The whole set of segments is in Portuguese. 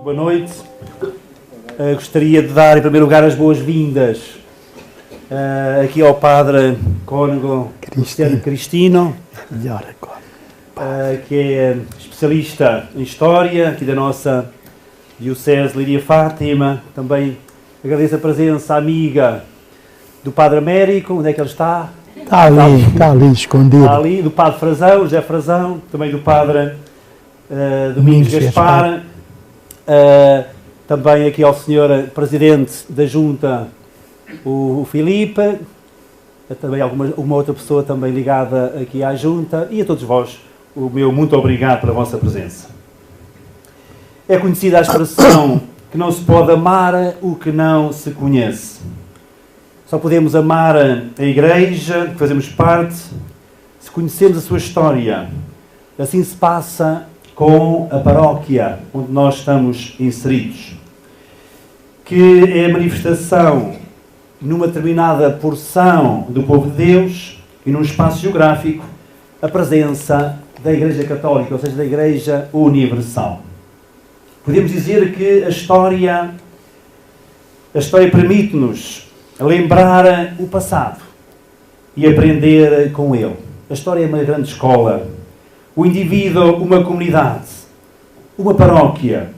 Boa noite. Gostaria de dar, em primeiro lugar, as boas-vindas aqui ao Padre Cônego Cristino, que é especialista em História aqui da nossa Diocese Leiria Fátima. Também agradeço a presença amiga do Padre Américo. Onde é que ele está? Está ali, escondido. Está ali, do Padre Frazão, José Frazão, também do Padre Domingos Gaspar. Também aqui ao Senhor Presidente da Junta, o Filipe, também uma outra pessoa também ligada aqui à Junta, e a todos vós, o meu muito obrigado pela vossa presença. É conhecida a expressão que não se pode amar o que não se conhece. Só podemos amar a Igreja, que fazemos parte, se conhecemos a sua história. Assim se passa com a paróquia onde nós estamos inseridos, que é a manifestação numa determinada porção do povo de Deus e num espaço geográfico a presença da Igreja Católica, ou seja, da Igreja Universal. Podemos dizer que a história permite-nos lembrar o passado e aprender com ele. A história é uma grande escola. O indivíduo, uma comunidade, uma paróquia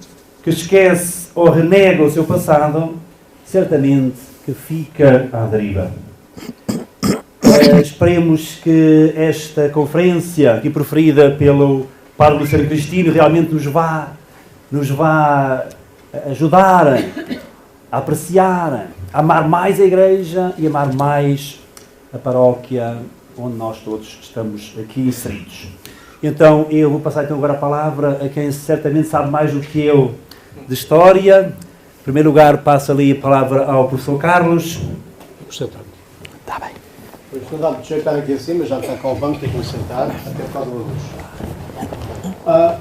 que esquece ou renega o seu passado, certamente que fica à deriva. Esperemos que esta conferência, aqui proferida pelo Padre Luciano Cristino, realmente nos vá ajudar a apreciar, a amar mais a Igreja e amar mais a paróquia onde nós todos estamos aqui inseridos. Então, eu vou passar agora a palavra a quem certamente sabe mais do que eu de História. Em primeiro lugar, passo ali a palavra ao professor Carlos. Está bem. O estudante de estar aqui acima, já está com o banco, tem que me sentar, até por causa da luz.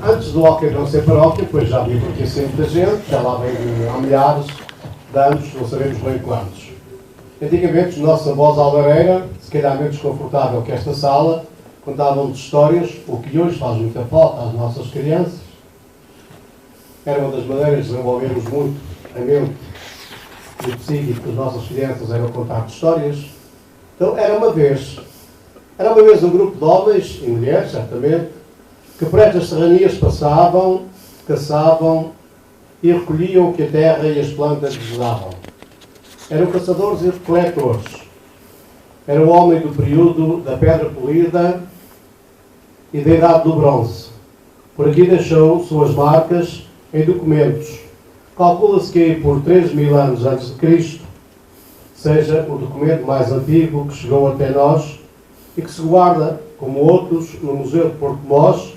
Antes do Hóquei não ser paróquia, pois já havia por aqui sempre muita gente, já lá vem há milhares de anos, não sabemos bem quantos. Antigamente, os nossos avós alvareira, se calhar menos desconfortável que esta sala, contavam-nos histórias, o que hoje faz muita falta às nossas crianças. Era uma das maneiras de desenvolvermos muito a mente e o psíquico das nossas crianças, era contar histórias. Então, era uma vez um grupo de homens e mulheres, certamente, que por estas serranias passavam, caçavam e recolhiam o que a terra e as plantas lhes davam. Eram caçadores e recoletores. Era o homem do período da pedra polida e da idade do bronze. Por aqui deixou suas marcas em documentos. Calcula-se que por 3.000 anos antes de Cristo seja o documento mais antigo que chegou até nós e que se guarda, como outros, no Museu de Porto de Mós,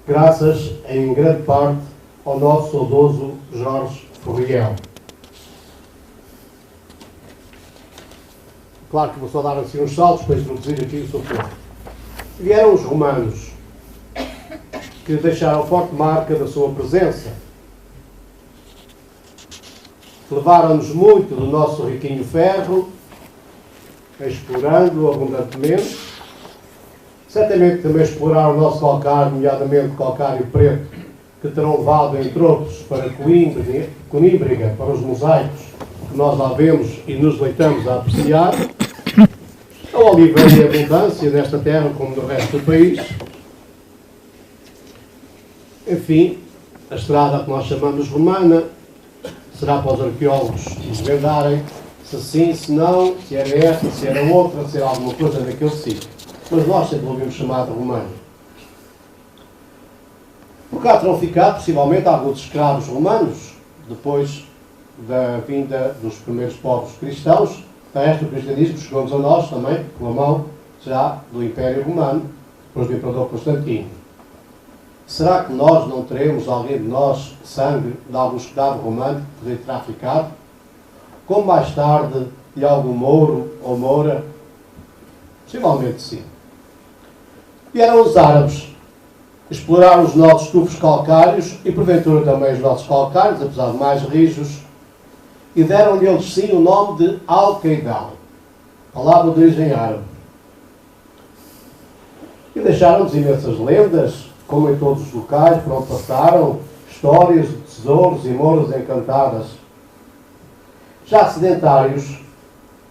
graças, em grande parte, ao nosso saudoso Jorge Furriel. Claro que vou só dar assim uns saltos para introduzir aqui o seu povo. Vieram os romanos, que deixaram forte marca da sua presença. Levaram-nos muito do nosso riquinho ferro, explorando-o abundantemente. Certamente também exploraram o nosso calcário, nomeadamente calcário preto, que terão levado, entre outros, para Conímbriga, para os mosaicos que nós lá vemos e nos deitamos a apreciar. A oliveira e a abundância desta terra, como do resto do país. Enfim, a estrada que nós chamamos romana será para os arqueólogos desvendarem se sim, se não, se era esta, se era outra, se era alguma coisa daquele sítio. Mas nós sempre ouvimos chamar de romano. Por cá terão ficado, possivelmente, alguns escravos romanos, depois da vinda dos primeiros povos cristãos. O resto do cristianismo chegou-nos a nós também, pela mão já do Império Romano, depois do Imperador Constantino. Será que nós não teremos, alguém de nós, sangue de algum escravo romano que poderia ter ficado? Como mais tarde de algum mouro ou moura? Possivelmente sim. Vieram os árabes, exploraram os nossos tufos calcários e porventura também os nossos calcários, apesar de mais rijos, e deram-lhe eles sim o nome de Al-Qaidal, palavra de origem árabe. E deixaram-nos imensas lendas, como em todos os locais por onde passaram, histórias de tesouros e moras encantadas. Já sedentários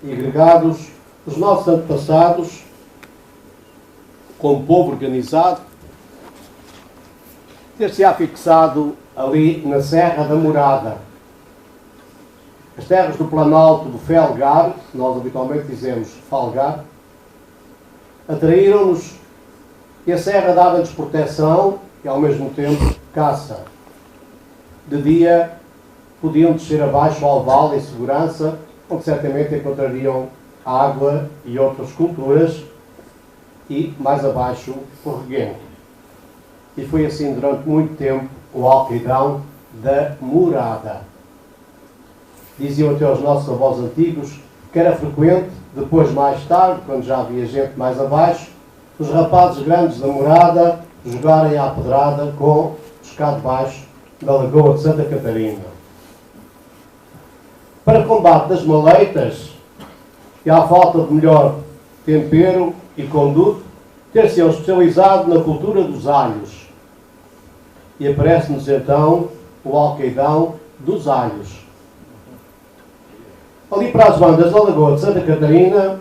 e gregados, os nossos antepassados, como povo organizado, ter-se-á fixado ali na Serra da Morada. As terras do Planalto do Felgar, nós habitualmente dizemos Falgar, atraíram-nos e a serra dava-nos proteção e ao mesmo tempo caça. De dia podiam descer abaixo ao vale em segurança, onde certamente encontrariam água e outras culturas, e mais abaixo o reguento. E foi assim durante muito tempo o alqueidão da Morada. Diziam até os nossos avós antigos que era frequente, depois mais tarde, quando já havia gente mais abaixo, os rapazes grandes da Morada jogarem à pedrada com os cá de baixo da Lagoa de Santa Catarina. Para combate das maleitas e à falta de melhor tempero e conduto, ter-se-ão especializado na cultura dos alhos. E aparece-nos então o alqueidão dos alhos. Ali para as bandas da Lagoa de Santa Catarina,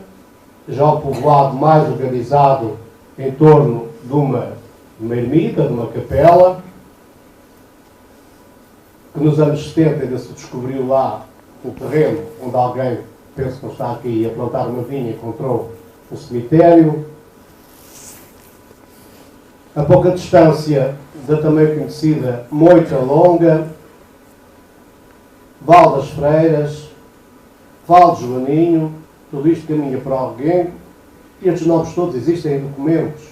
já o povoado mais organizado em torno de uma ermita, de uma capela, que nos anos 70 ainda se descobriu lá um terreno onde alguém, penso que não está aqui, a plantar uma vinha, encontrou um cemitério. A pouca distância da também conhecida Moita Longa, Val das Freiras, Val de Joaninho, tudo isto caminha para o Reguengo, e estes nomes todos existem em documentos.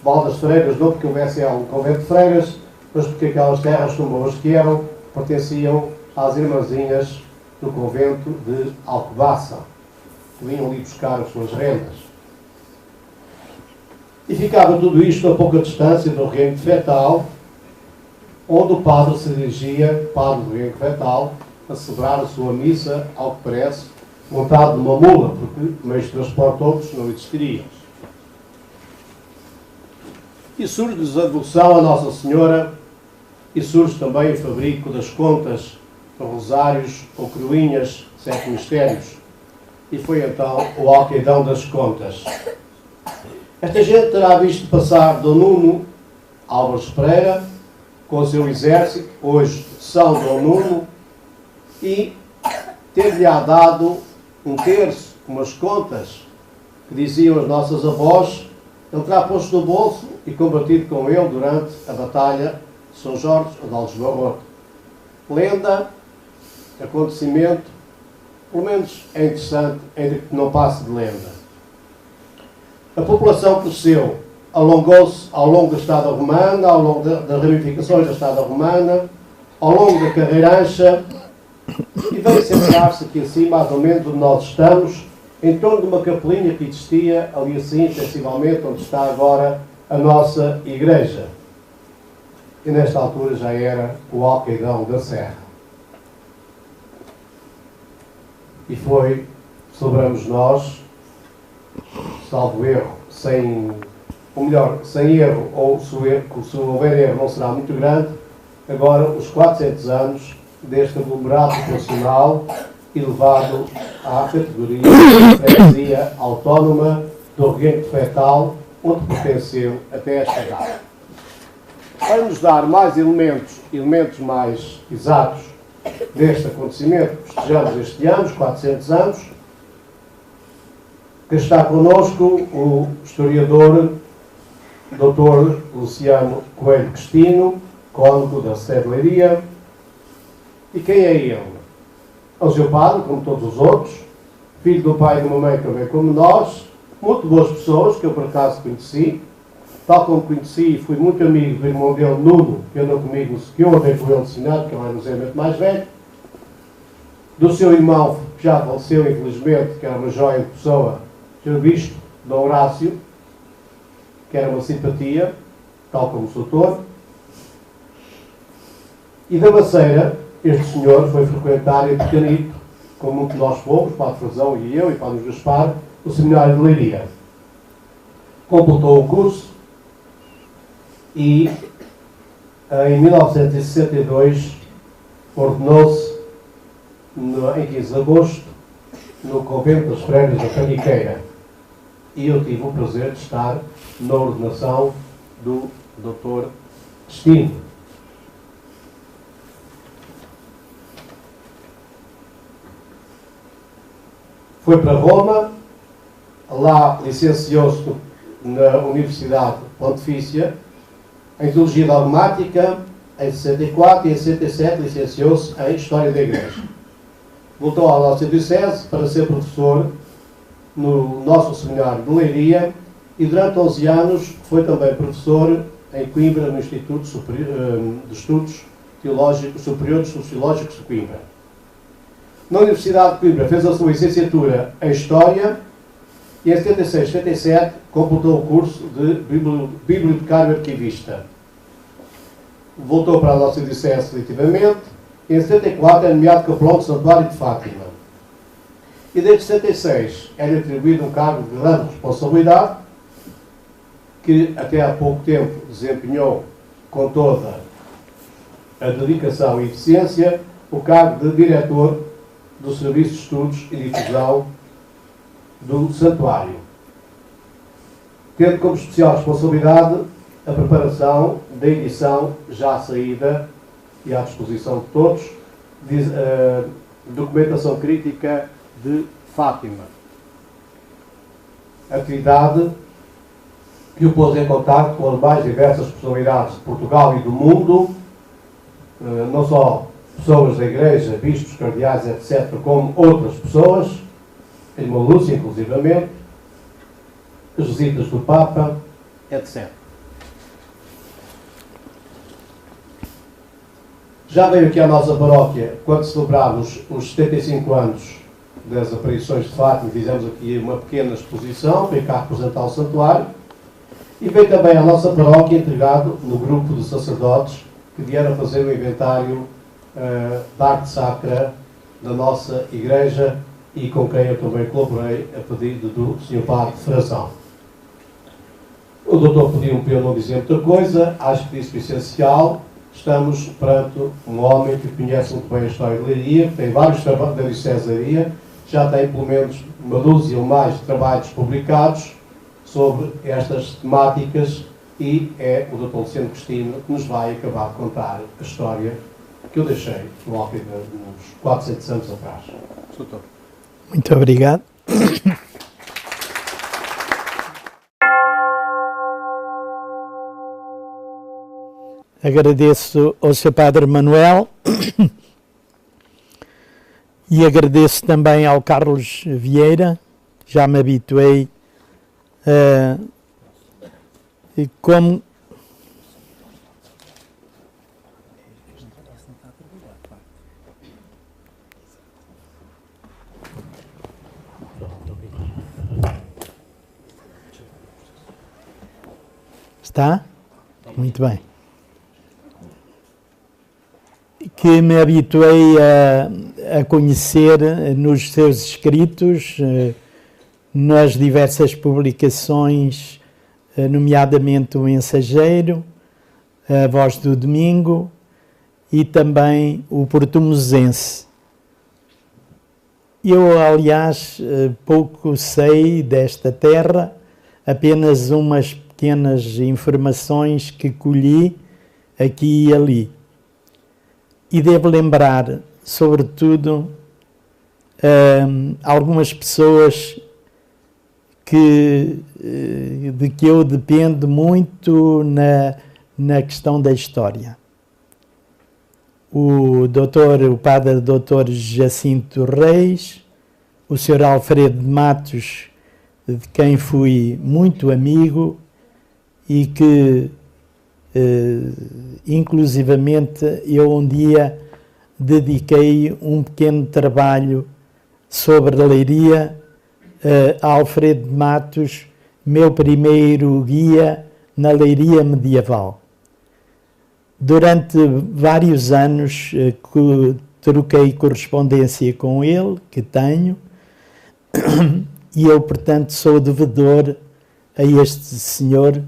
Val das Freiras não porque houvesse um convento de freiras, mas porque aquelas terras tão boas que eram, pertenciam às irmãzinhas do convento de Alcobaça, que vinham ali buscar as suas rendas. E ficava tudo isto a pouca distância do Reguengo de Fetal, onde o padre se dirigia, padre do Reguengo de Fetal, a celebrar a sua missa, ao que parece, montado numa mula, porque meios de transporte outros não existiriam. E surge-lhes a devoção a Nossa Senhora, e surge também o fabrico das contas, rosários ou cruinhas, 7 mistérios. E foi então o alqueidão das contas. Esta gente terá visto passar Dom Nuno Álvares Pereira, com o seu exército, hoje São Dom Nuno, e ter-lhe-á dado um terço, umas contas, que diziam as nossas avós, ele terá posto no bolso e combatido com ele durante a Batalha de São Jorge ou de Alves Barrote. Lenda, acontecimento, pelo menos é interessante, ainda que não passe de lenda. A população cresceu, alongou-se ao longo da Estada Romana, ao longo das ramificações da Estada Romana, ao longo da Carreirancha, e veio centrar-se aqui assim, mais ou menos onde nós estamos, em torno de uma capelinha que existia ali assim, sensivelmente, onde está agora a nossa igreja. E nesta altura já era o alqueidão da Serra. E foi, sobramos nós, salvo erro, sem erro, ou se houver erro não será muito grande, agora os 400 anos deste aglomerado populacional elevado à categoria de freguesia autónoma do Reguengo de Fetal, onde pertenceu até esta data. Para nos dar mais elementos mais exatos deste acontecimento, festejamos este ano, os 400 anos, que está connosco o historiador Dr. Luciano Coelho Cristino, cônego da Sé de Leiria. E quem é ele? É o seu padre, como todos os outros, filho do pai e de uma mãe também como nós, muito boas pessoas, que eu por acaso conheci, tal como conheci e fui muito amigo do irmão dele, Nuno, que andou comigo, que eu andei com ele no Senado, que ele é museu mais velho, do seu irmão, que já faleceu infelizmente, que era uma joia de pessoa, Sr. Bispo de Horácio, que era uma simpatia, tal como o Soutor, e da Maceira, este senhor foi frequentar em pequenito, como muitos de nós fomos, Padre Frazão e eu, e Padre Gaspar, o Seminário de Leiria. Completou o curso e Em 1962, ordenou-se, em 15 de agosto, no convento das Freiras da Paniqueira. E eu tive o prazer de estar na ordenação do Dr. Destino. Foi para Roma, lá licenciou-se na Universidade Pontifícia em Teologia Dogmática, em 64 e em 67 licenciou-se em História da Igreja. Voltou à nossa diocese para ser professor no nosso seminário de Leiria e durante 11 anos foi também professor em Coimbra no Instituto de Estudos Superiores Sociológicos de Coimbra. Na Universidade de Coimbra fez a sua licenciatura em História e em 76 e 77 completou o curso de Bibliotecário Arquivista. Voltou para a nossa diocese definitivamente e em 74 é nomeado capelão do Santuário de Fátima. E desde 76 é-lhe atribuído um cargo de grande responsabilidade que até há pouco tempo desempenhou com toda a dedicação e eficiência o cargo de diretor do Serviço de Estudos e Difusão do Santuário, tendo como especial responsabilidade a preparação da edição já saída e à disposição de todos, documentação crítica de Fátima. Atividade que o pôs em contato com as mais diversas personalidades de Portugal e do mundo, não só pessoas da Igreja, bispos, cardeais, etc., como outras pessoas, Irmã Lúcia, inclusivamente, as visitas do Papa, etc. Já veio aqui à nossa paróquia, quando celebramos os 75 anos das aparições de Fátima, fizemos aqui uma pequena exposição, veio cá representar o santuário, e veio também à nossa paróquia integrado no grupo de sacerdotes que vieram fazer o inventário da arte sacra da nossa igreja e com quem eu também colaborei a pedido do Sr. Padre Frazão. O doutor pediu-me para eu não dizer muita coisa, acho que disse o essencial. Estamos perante um homem que conhece muito bem a história de Leiria, que tem vários trabalhos da Diocese de Leiria, já tem pelo menos uma dúzia ou mais de trabalhos publicados sobre estas temáticas e é o Dr. Luciano Cristino que nos vai acabar de contar a história que eu deixei no Alqueva uns 400 anos atrás. Doutor. Muito obrigado. Agradeço ao Sr. Padre Manuel e agradeço também ao Carlos Vieira. Já me habituei como está? Muito bem. Que me habituei a conhecer nos seus escritos, nas diversas publicações, nomeadamente o Mensageiro, a Voz do Domingo e também o Portumosense. Eu, aliás, pouco sei desta terra, apenas umas pequenas informações que colhi aqui e ali. E devo lembrar, sobretudo, algumas pessoas de que eu dependo muito na questão da história. O padre Dr. Jacinto Reis, o Sr. Alfredo de Matos, de quem fui muito amigo e que inclusivamente eu um dia dediquei um pequeno trabalho sobre a Leiria a Alfredo de Matos, meu primeiro guia na Leiria medieval. Durante vários anos troquei correspondência com ele, que tenho, e eu, portanto, sou devedor a este senhor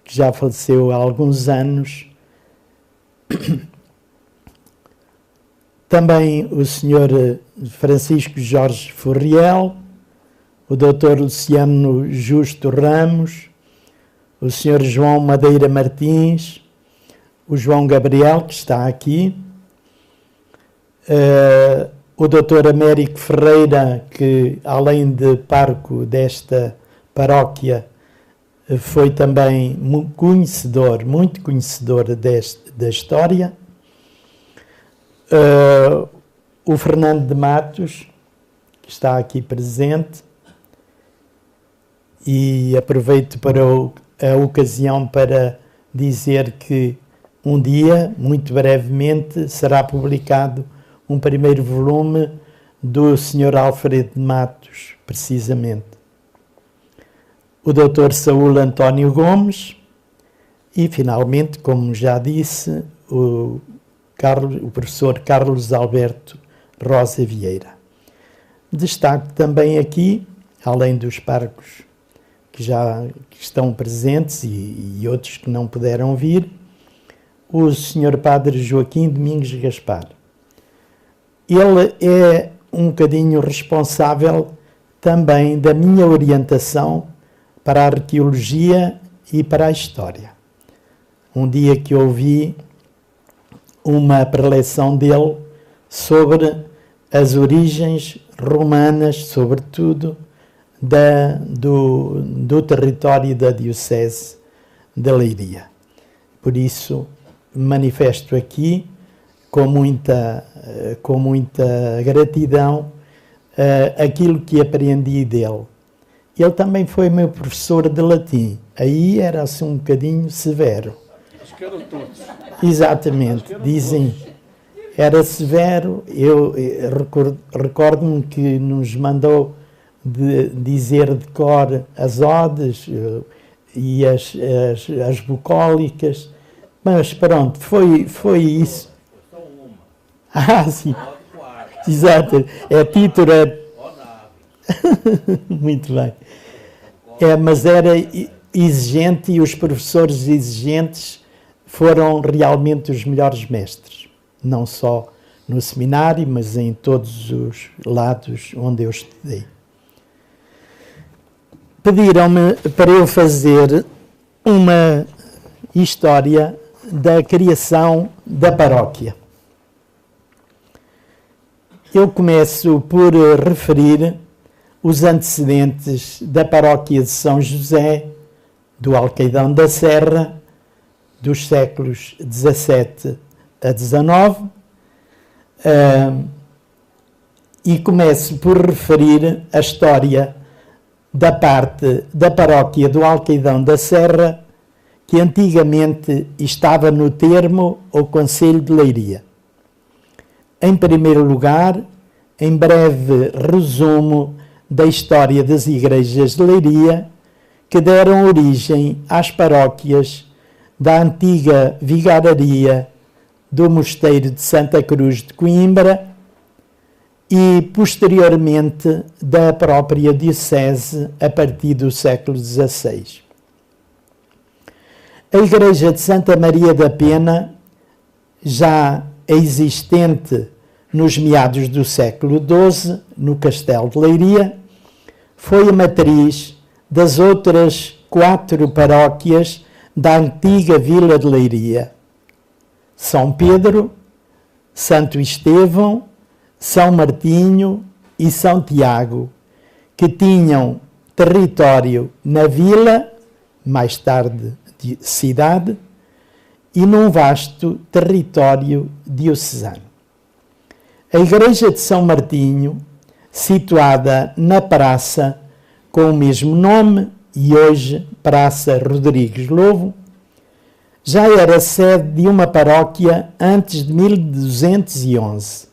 que já faleceu há alguns anos também o Sr. Francisco Jorge Furriel, o Dr. Luciano Justo Ramos, o Sr. João Madeira Martins, o João Gabriel, que está aqui, o Dr. Américo Ferreira, que além de pároco desta paróquia, foi também muito conhecedor da história, o Fernando de Matos, que está aqui presente, e aproveito para a ocasião para dizer que um dia, muito brevemente, será publicado um primeiro volume do Sr. Alfredo de Matos, precisamente. O Dr. Saúl António Gomes e, finalmente, como já disse, o professor Carlos Alberto Rosa Vieira. Destaco também aqui, além dos párocos que estão presentes e outros que não puderam vir, o Sr. Padre Joaquim Domingos Gaspar. Ele é um bocadinho responsável também da minha orientação para a arqueologia e para a história. Um dia que ouvi uma preleção dele sobre as origens romanas, sobretudo, do território da Diocese de Leiria. Por isso, manifesto aqui, com muita gratidão, aquilo que aprendi dele. Ele também foi meu professor de latim. Aí era assim um bocadinho severo. Acho que eram todos. Exatamente, dizem. Era severo. Eu recordo-me que nos mandou dizer de cor as odes e as bucólicas. Mas pronto, foi isso. Ah, sim. Exato. É títura. Muito bem. Mas era exigente e os professores exigentes foram realmente os melhores mestres. Não só no seminário, mas em todos os lados onde eu estudei. Pediram-me para eu fazer uma história da criação da paróquia. Eu começo por referir os antecedentes da paróquia de São José, do Alcaidão da Serra, dos séculos XVII a XIX, e começo por referir a história da parte da paróquia do Alcaidão da Serra, que antigamente estava no termo ou concelho de Leiria. Em primeiro lugar, em breve resumo da história das igrejas de Leiria, que deram origem às paróquias da antiga vigararia do Mosteiro de Santa Cruz de Coimbra e, posteriormente, da própria Diocese a partir do século XVI. A Igreja de Santa Maria da Pena, já existente nos meados do século XII, no Castelo de Leiria, foi a matriz das outras 4 paróquias da antiga Vila de Leiria: São Pedro, Santo Estevão, São Martinho e São Tiago, que tinham território na vila, mais tarde cidade, e num vasto território diocesano. A Igreja de São Martinho, situada na praça com o mesmo nome, e hoje Praça Rodrigues Lobo, já era sede de uma paróquia antes de 1211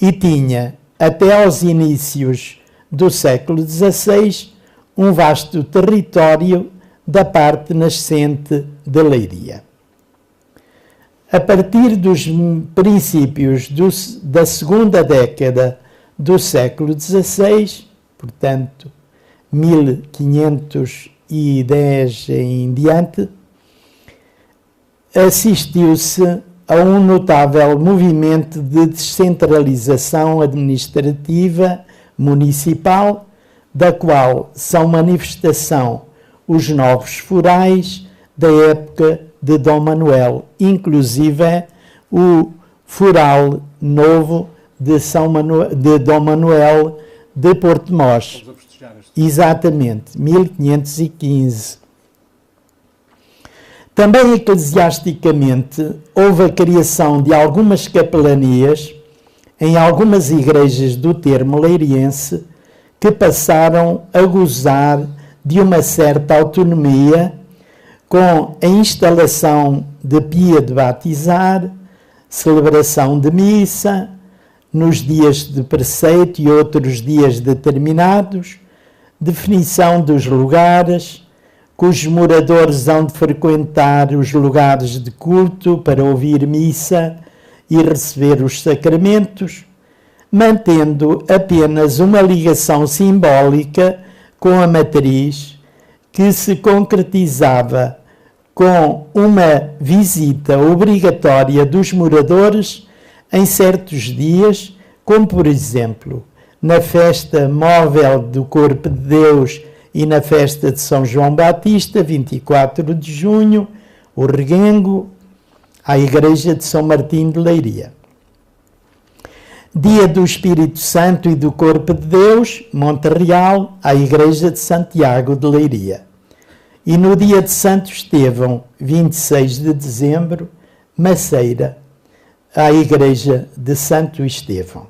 e tinha, até aos inícios do século XVI, um vasto território da parte nascente de Leiria. A partir dos princípios da segunda década do século XVI, portanto, 1510 em diante, assistiu-se a um notável movimento de descentralização administrativa municipal, da qual são manifestação os novos forais da época de Dom Manuel, inclusive o foral novo de Dom Manuel de Portimós. Exatamente, 1515. Também eclesiasticamente houve a criação de algumas capelanias em algumas igrejas do termo leiriense que passaram a gozar de uma certa autonomia com a instalação de pia de batizar, celebração de missa, nos dias de preceito e outros dias determinados, definição dos lugares, cujos moradores hão de frequentar os lugares de culto para ouvir missa e receber os sacramentos, mantendo apenas uma ligação simbólica com a matriz, que se concretizava com uma visita obrigatória dos moradores em certos dias, como por exemplo, na festa móvel do Corpo de Deus e na festa de São João Batista, 24 de junho, o Reguengo, à Igreja de São Martinho de Leiria. Dia do Espírito Santo e do Corpo de Deus, Monte Real, à Igreja de Santiago de Leiria. E no dia de Santo Estevão, 26 de dezembro, Maceira, à Igreja de Santo Estevão.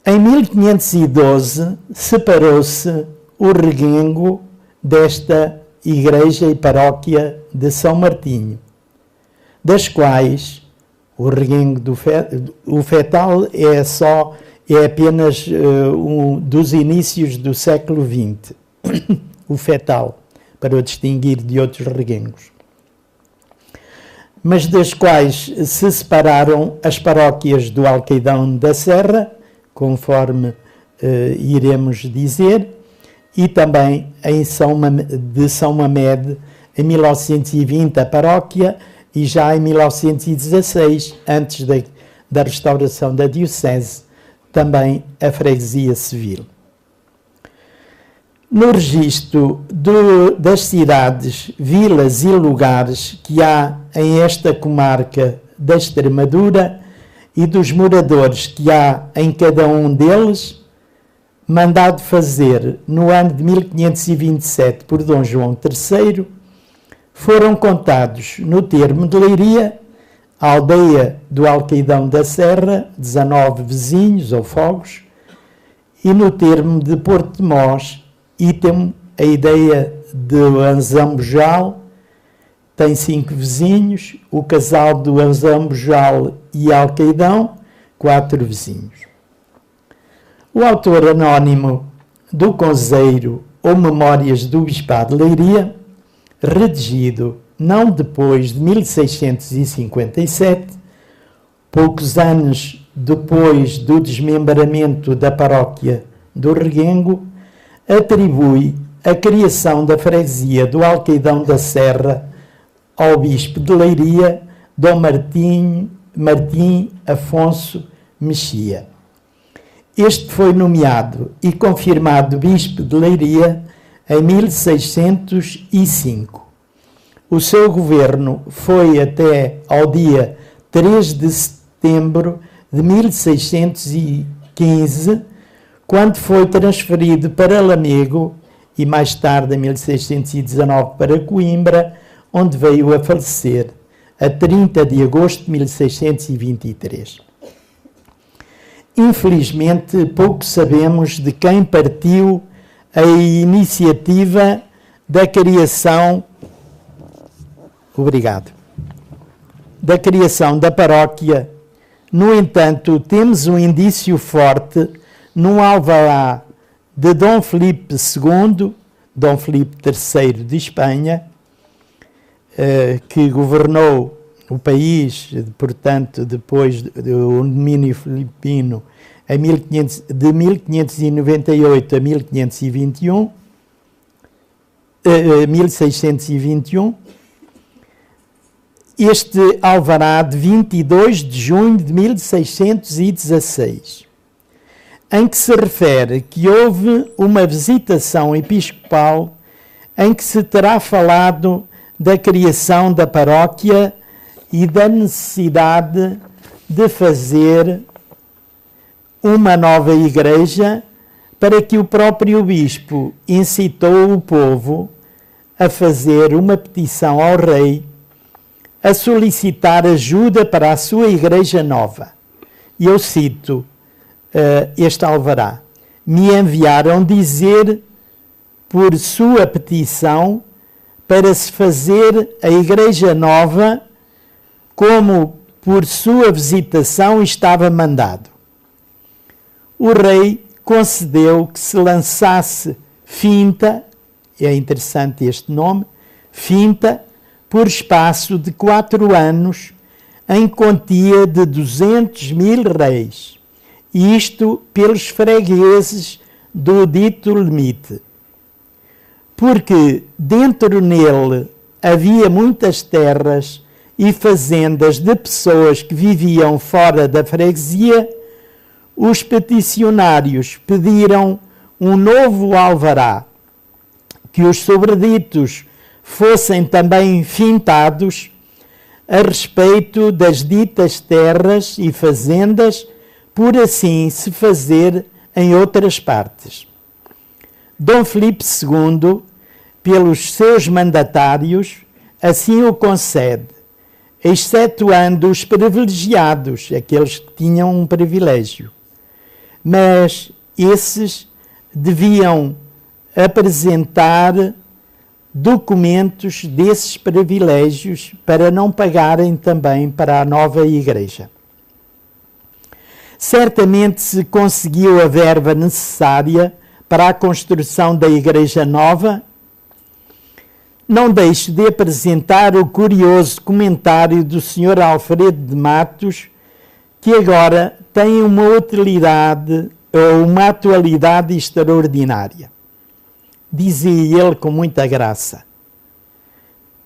Em 1512, separou-se o Reguengo desta igreja e paróquia de São Martinho, das quais o Reguengo o Fetal é apenas dos inícios do século XX, o Fetal, para o distinguir de outros reguengos, mas das quais se separaram as paróquias do Alqueidão da Serra, conforme iremos dizer, e também de São Mamed, em 1920 a paróquia, e já em 1916, antes da restauração da diocese, também a freguesia civil. No registro das cidades, vilas e lugares que há em esta comarca da Extremadura e dos moradores que há em cada um deles, mandado fazer no ano de 1527 por Dom João III, foram contados no termo de Leiria, a aldeia do Alqueidão da Serra, 19 vizinhos ou fogos, e no termo de Portimós, item a ideia de Anzambojal, tem 5 vizinhos, o casal do Anzambojal e Alqueidão, 4 vizinhos. O autor anónimo do Conselheiro ou Memórias do Bispado de Leiria, redigido não depois de 1657, poucos anos depois do desmembramento da paróquia do Reguengo, atribui a criação da freguesia do Alqueidão da Serra ao bispo de Leiria, Dom Martim Afonso Mexia. Este foi nomeado e confirmado bispo de Leiria em 1605. O seu governo foi até ao dia 3 de setembro de 1615, quando foi transferido para Lamego e mais tarde, em 1619, para Coimbra, onde veio a falecer a 30 de agosto de 1623. Infelizmente, pouco sabemos de quem partiu a iniciativa da criação, da criação da paróquia. No entanto, temos um indício forte num alvará de Dom Filipe II, Dom Filipe III de Espanha, que governou o país, portanto, depois do domínio filipino, de 1598 a 1621, este alvará de 22 de junho de 1616, em que se refere que houve uma visitação episcopal em que se terá falado da criação da paróquia e da necessidade de fazer uma nova igreja, para que o próprio bispo incitou o povo a fazer uma petição ao rei, a solicitar ajuda para a sua igreja nova. E eu cito este alvará: me enviaram dizer por sua petição para se fazer a igreja nova como por sua visitação estava mandado. O rei concedeu que se lançasse finta, é interessante este nome, finta, por espaço de 4 anos, em quantia de 200.000 réis, isto pelos fregueses do dito limite. Porque dentro nele havia muitas terras e fazendas de pessoas que viviam fora da freguesia, os peticionários pediram um novo alvará, que os sobreditos fossem também fintados a respeito das ditas terras e fazendas, por assim se fazer em outras partes. Dom Filipe II, pelos seus mandatários, assim o concede, excetuando os privilegiados, aqueles que tinham um privilégio. Mas esses deviam apresentar documentos desses privilégios para não pagarem também para a nova igreja. Certamente se conseguiu a verba necessária para a construção da igreja nova. Não deixo de apresentar o curioso comentário do Sr. Alfredo de Matos, que agora tem uma utilidade ou uma atualidade extraordinária. Dizia ele com muita graça: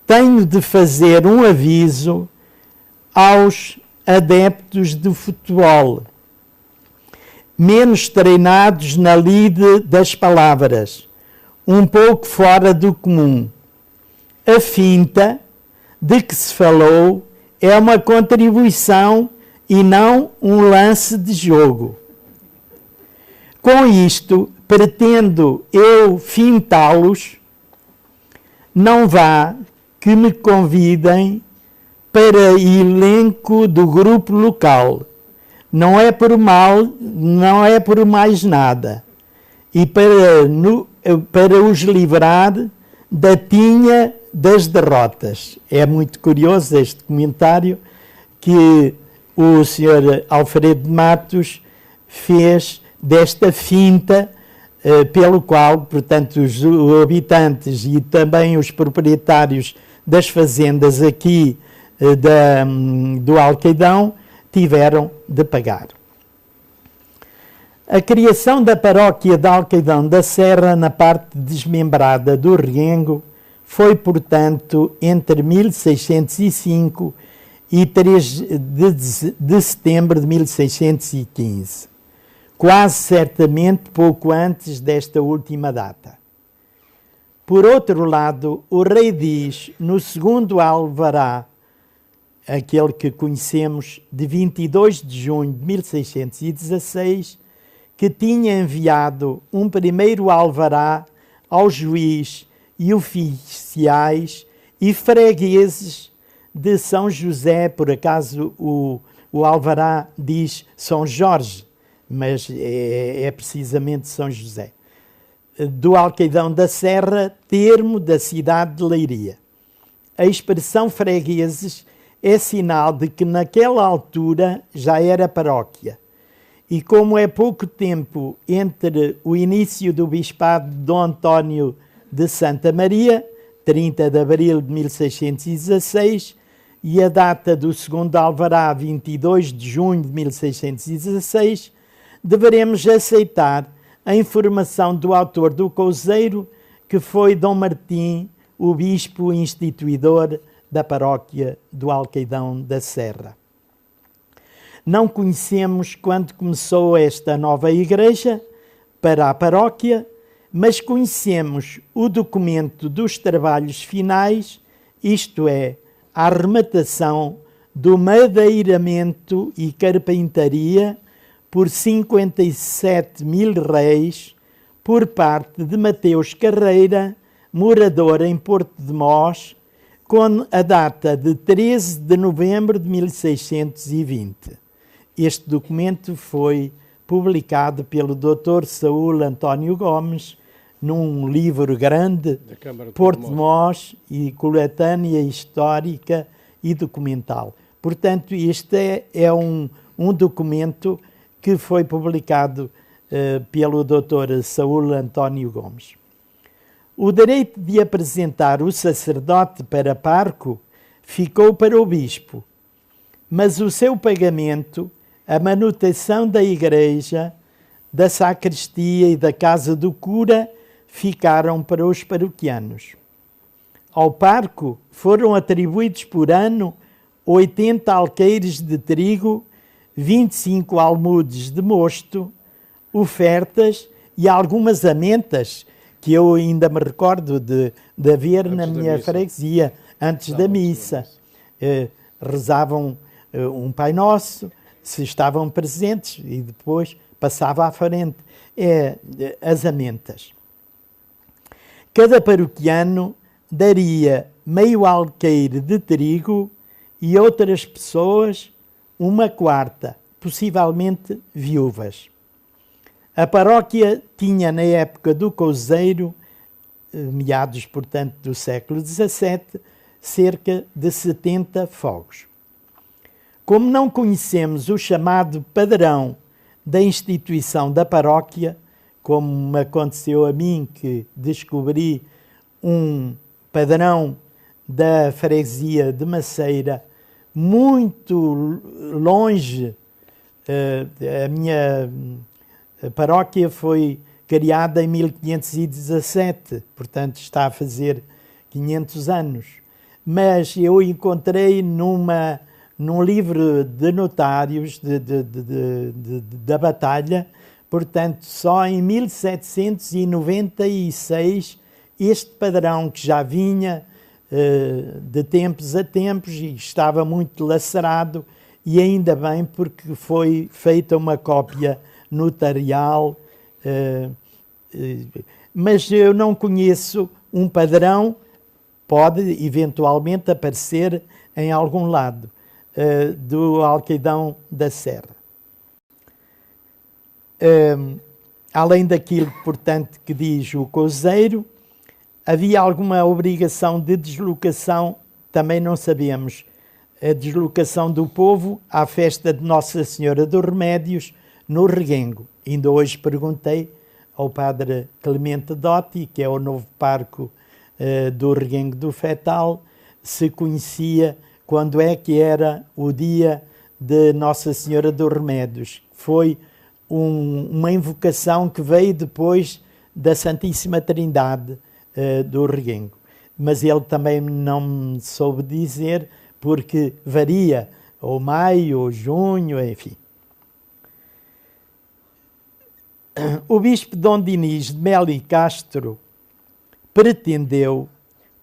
tenho de fazer um aviso aos adeptos do futebol, menos treinados na lide das palavras, um pouco fora do comum. A finta de que se falou é uma contribuição e não um lance de jogo. Com isto, pretendo eu fintá-los, não vá que me convidem para elenco do grupo local. Não é por mal, não é por mais nada. E para os livrar da tinha das derrotas. É muito curioso este comentário que o Sr. Alfredo de Matos fez desta finta, pelo qual, portanto, os habitantes e também os proprietários das fazendas aqui do Alcaidão tiveram de pagar. A criação da paróquia de Alcaidão da Serra, na parte desmembrada do Rengo, foi, portanto, entre 1605 e 3 de setembro de 1615, quase certamente pouco antes desta última data. Por outro lado, o rei diz, no segundo alvará, aquele que conhecemos, de 22 de junho de 1616, que tinha enviado um primeiro alvará ao juiz e oficiais e fregueses de São José, por acaso o alvará diz São Jorge, mas é precisamente São José, do Alcaidão da Serra, termo da cidade de Leiria. A expressão fregueses é sinal de que naquela altura já era paróquia. E como é pouco tempo entre o início do bispado de Dom António de Santa Maria, 30 de abril de 1616, e a data do segundo alvará, 22 de junho de 1616, deveremos aceitar a informação do autor do Couseiro, que foi Dom Martim, o bispo instituidor da paróquia do Alcaidão da Serra. Não conhecemos quando começou esta nova igreja para a paróquia, mas conhecemos o documento dos trabalhos finais, isto é, a arrematação do madeiramento e carpintaria por 57.000 réis por parte de Mateus Carreira, morador em Porto de Mós, com a data de 13 de novembro de 1620. Este documento foi publicado pelo Dr. Saúl António Gomes num livro grande, Porto de Mós e Coletânea Histórica e Documental. Portanto, este é um documento que foi publicado pelo Dr. Saúl António Gomes. O direito de apresentar o sacerdote para parco ficou para o bispo, mas o seu pagamento, a manutenção da igreja, da sacristia e da casa do cura ficaram para os paroquianos. Ao parco foram atribuídos por ano 80 alqueires de trigo, 25 almudes de mosto, ofertas e algumas amentas que eu ainda me recordo de haver na minha freguesia, antes da missa. Rezavam um Pai Nosso, se estavam presentes, e depois passava à frente as amentas. Cada paroquiano daria meio alqueire de trigo e outras pessoas uma quarta, possivelmente viúvas. A paróquia tinha, na época do Couseiro, meados, portanto, do século XVII, cerca de 70 fogos. Como não conhecemos o chamado padrão da instituição da paróquia, como me aconteceu a mim, que descobri um padrão da freguesia de Maceira muito longe. A minha paróquia foi criada em 1517, portanto está a fazer 500 anos. Mas eu encontrei num livro de notários da Batalha, portanto só em 1796, este padrão que já vinha de tempos a tempos e estava muito lacerado, e ainda bem porque foi feita uma cópia notarial, mas eu não conheço um padrão, pode eventualmente aparecer em algum lado, do Alcaidão da Serra. Além daquilo, portanto, que diz o Couseiro, havia alguma obrigação de deslocação, também não sabemos, a deslocação do povo à festa de Nossa Senhora dos Remédios, no Reguengo. Ainda hoje perguntei ao padre Clemente Dotti, que é o novo parco do Reguengo do Fetal, se conhecia quando é que era o dia de Nossa Senhora dos Remédios. Foi uma invocação que veio depois da Santíssima Trindade do Reguengo. Mas ele também não me soube dizer, porque varia, ou maio, ou junho, enfim. O bispo Dom Dinis de Melo e Castro pretendeu,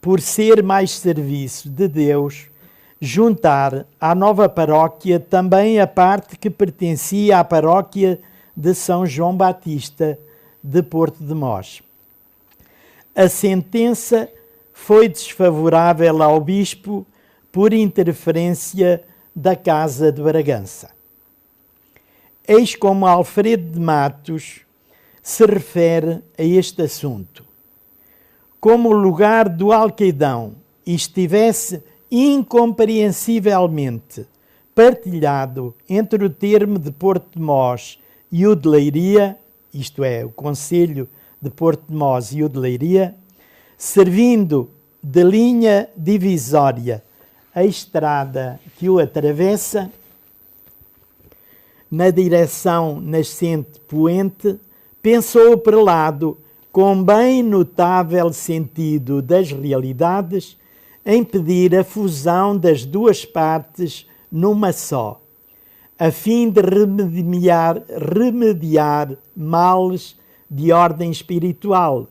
por ser mais serviço de Deus, juntar à nova paróquia também a parte que pertencia à paróquia de São João Batista de Porto de Mós. A sentença foi desfavorável ao bispo por interferência da Casa de Bragança. Eis como Alfredo de Matos se refere a este assunto. Como o lugar do Alcaidão estivesse incompreensivelmente partilhado entre o termo de Porto de Mós e o de Leiria, isto é, o Concelho de Porto de Mós e o de Leiria, servindo de linha divisória a estrada que o atravessa, na direção nascente-poente, pensou o prelado, com bem notável sentido das realidades, em pedir a fusão das duas partes numa só, a fim de remediar males de ordem espiritual,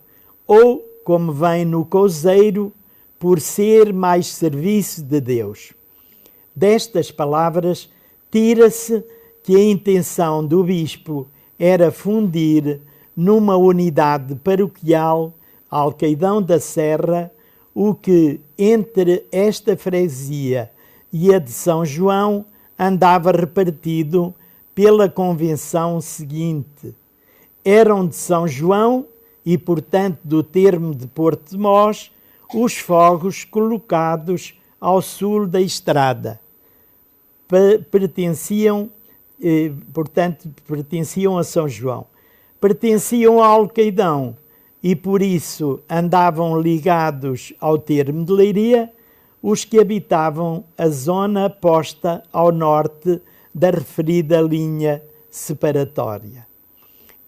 ou, como vem no couseiro, por ser mais serviço de Deus. Destas palavras, tira-se que a intenção do bispo era fundir numa unidade paroquial Alcaidão da Serra, o que entre esta freguesia e a de São João andava repartido pela convenção seguinte. Eram de São João e, portanto, do termo de Porto de Mós, os fogos colocados ao sul da estrada. Pertenciam a São João. Pertenciam a Alcaidão e, por isso, andavam ligados ao termo de Leiria os que habitavam a zona posta ao norte da referida linha separatória.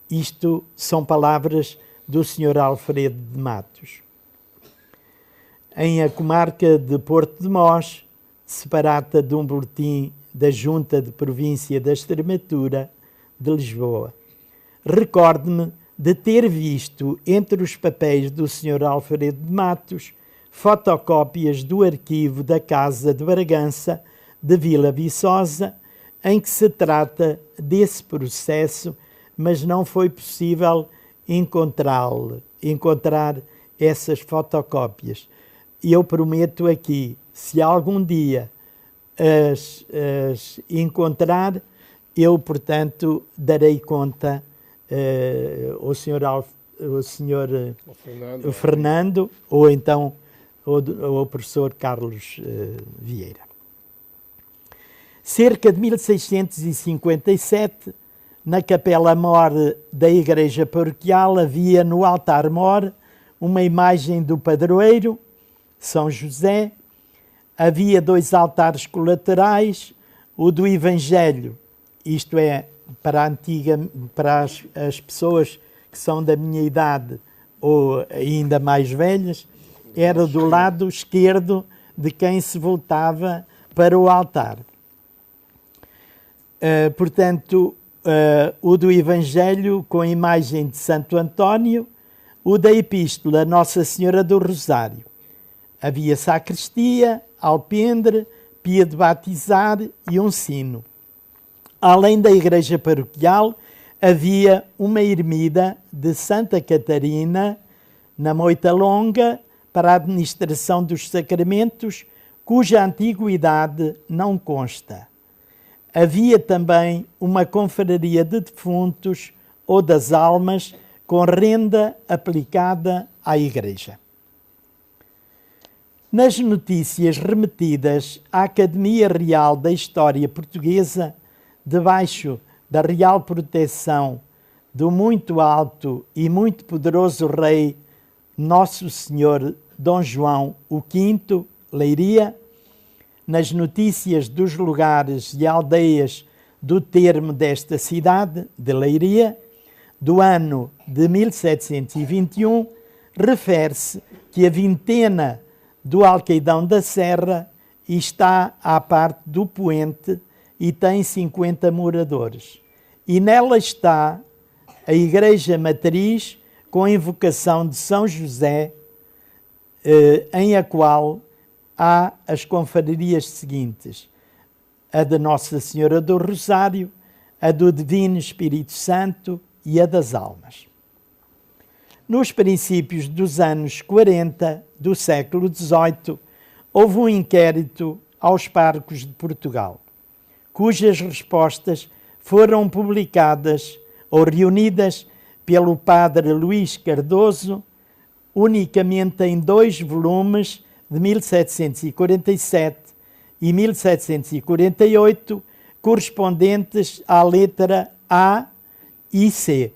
Isto são palavras do Sr. Alfredo de Matos. Em a comarca de Porto de Mós, separada de um boletim da Junta de Província da Extremadura de Lisboa. Recordo-me de ter visto entre os papéis do Sr. Alfredo de Matos fotocópias do arquivo da Casa de Bragança de Vila Viçosa, em que se trata desse processo, mas não foi possível encontrar essas fotocópias. E eu prometo aqui, se algum dia as encontrar, eu, portanto, darei conta ao senhor Fernando, ou então ao professor Carlos Vieira. Cerca de 1657, na capela-mor da igreja paroquial, havia no altar-mor uma imagem do padroeiro, São José. Havia 2 altares colaterais, o do Evangelho, isto é, para as pessoas que são da minha idade ou ainda mais velhas, era do lado esquerdo de quem se voltava para o altar. Portanto, o do Evangelho com a imagem de Santo António, o da Epístola Nossa Senhora do Rosário. Havia sacristia, alpendre, pia de batizar e um sino. Além da igreja paroquial, havia uma ermida de Santa Catarina, na Moita Longa, para a administração dos sacramentos, cuja antiguidade não consta. Havia também uma confraria de defuntos ou das almas, com renda aplicada à igreja. Nas notícias remetidas à Academia Real da História Portuguesa, debaixo da real proteção do muito alto e muito poderoso rei Nosso Senhor Dom João V, Leiria, nas notícias dos lugares e aldeias do termo desta cidade, de Leiria, do ano de 1721, refere-se que a vintena do Alcaidão da Serra está à parte do poente e tem 50 moradores. E nela está a Igreja Matriz com a invocação de São José, em a qual há as confrarias seguintes: a de Nossa Senhora do Rosário, a do Divino Espírito Santo e a das Almas. Nos princípios dos anos 40 do século XVIII, houve um inquérito aos párocos de Portugal, cujas respostas foram publicadas ou reunidas pelo padre Luís Cardoso, unicamente em 2 volumes de 1747 e 1748, correspondentes à letra A e C.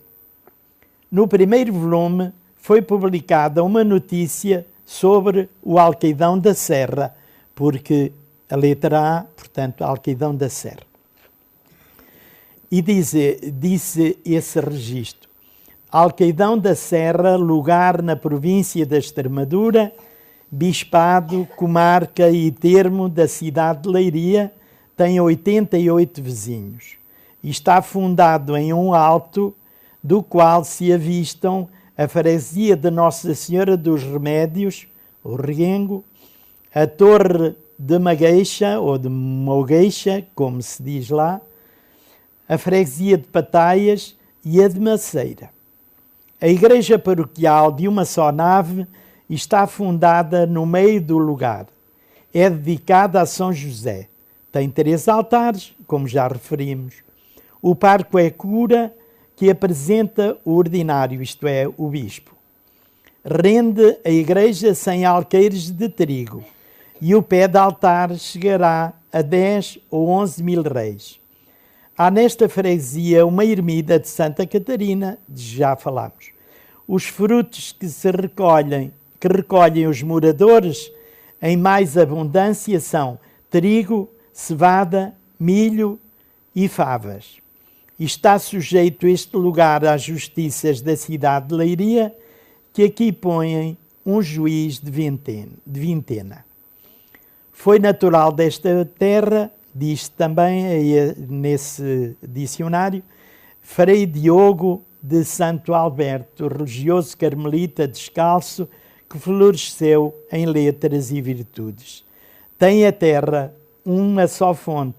No primeiro volume foi publicada uma notícia sobre o Alcaidão da Serra, porque a letra A, portanto, Alcaidão da Serra. E disse esse registro: Alcaidão da Serra, lugar na província da Extremadura, bispado, comarca e termo da cidade de Leiria, tem 88 vizinhos e está fundado em um alto do qual se avistam a freguesia de Nossa Senhora dos Remédios, o Reguengo, a Torre de Magueixa, ou de Mogueixa, como se diz lá, a freguesia de Pataias e a de Maceira. A igreja paroquial de uma só nave está fundada no meio do lugar. É dedicada a São José. Tem 3 altares, como já referimos. O parco é cura, que apresenta o ordinário, isto é, o bispo. Rende a igreja 100 alqueires de trigo e o pé de altar chegará a 10 ou 11 mil réis. Há nesta freguesia uma ermida de Santa Catarina, já falámos. Os frutos que recolhem os moradores em mais abundância são trigo, cevada, milho e favas. Está sujeito este lugar às justiças da cidade de Leiria, que aqui põem um juiz de vintena. Foi natural desta terra, diz também nesse dicionário, Frei Diogo de Santo Alberto, religioso carmelita descalço, que floresceu em letras e virtudes. Tem a terra uma só fonte,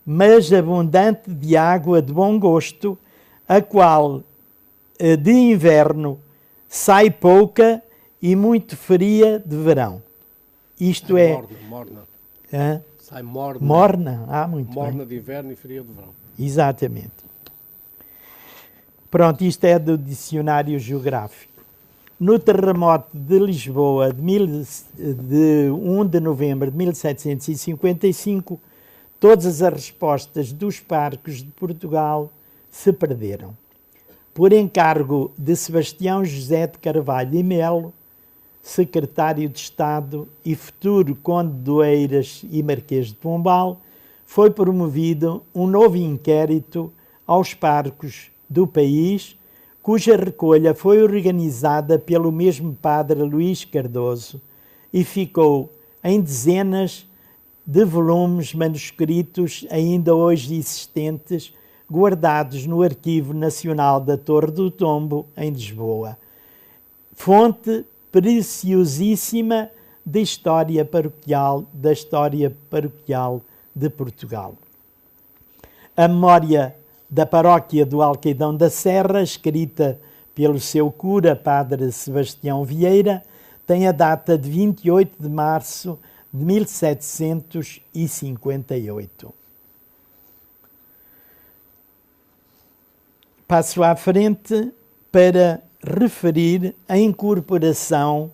mas abundante de água de bom gosto, a qual de inverno sai pouca e muito fria de verão. Isto é... Morna. Hã? Sai morna. Morna, muito morna bem. de inverno e fria de verão. Exatamente. Pronto, isto é do dicionário geográfico. No terremoto de Lisboa de 1 de novembro de 1755, todas as respostas dos parcos de Portugal se perderam. Por encargo de Sebastião José de Carvalho e Melo, secretário de Estado e futuro conde de Oeiras e marquês de Pombal, foi promovido um novo inquérito aos parcos do país, cuja recolha foi organizada pelo mesmo padre Luís Cardoso e ficou em dezenas de volumes manuscritos ainda hoje existentes, guardados no Arquivo Nacional da Torre do Tombo, em Lisboa. Fonte preciosíssima da história paroquial de Portugal. A memória da paróquia do Alqueidão da Serra, escrita pelo seu cura, padre Sebastião Vieira, tem a data de 28 de março de 1758. Passo à frente para referir a incorporação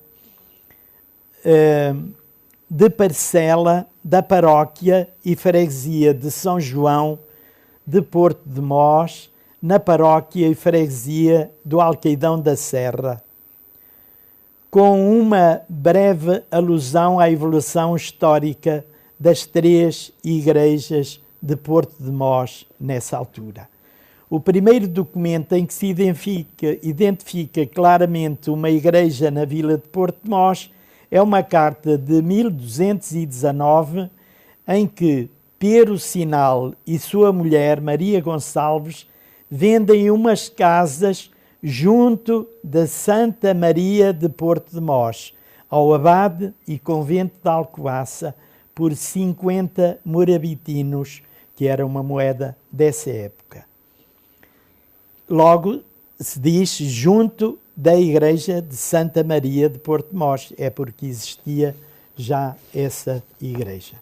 de parcela da paróquia e freguesia de São João de Porto de Mós, na paróquia e freguesia do Alqueidão da Serra, com uma breve alusão à evolução histórica das 3 igrejas de Porto de Mós nessa altura. O primeiro documento em que se identifica claramente uma igreja na vila de Porto de Mós é uma carta de 1219, em que Pero Sinal e sua mulher, Maria Gonçalves, vendem umas casas junto da Santa Maria de Porto de Mós, ao abade e convento de Alcobaça, por 50 morabitinos, que era uma moeda dessa época. Logo se diz junto da igreja de Santa Maria de Porto de Mós, é porque existia já essa igreja.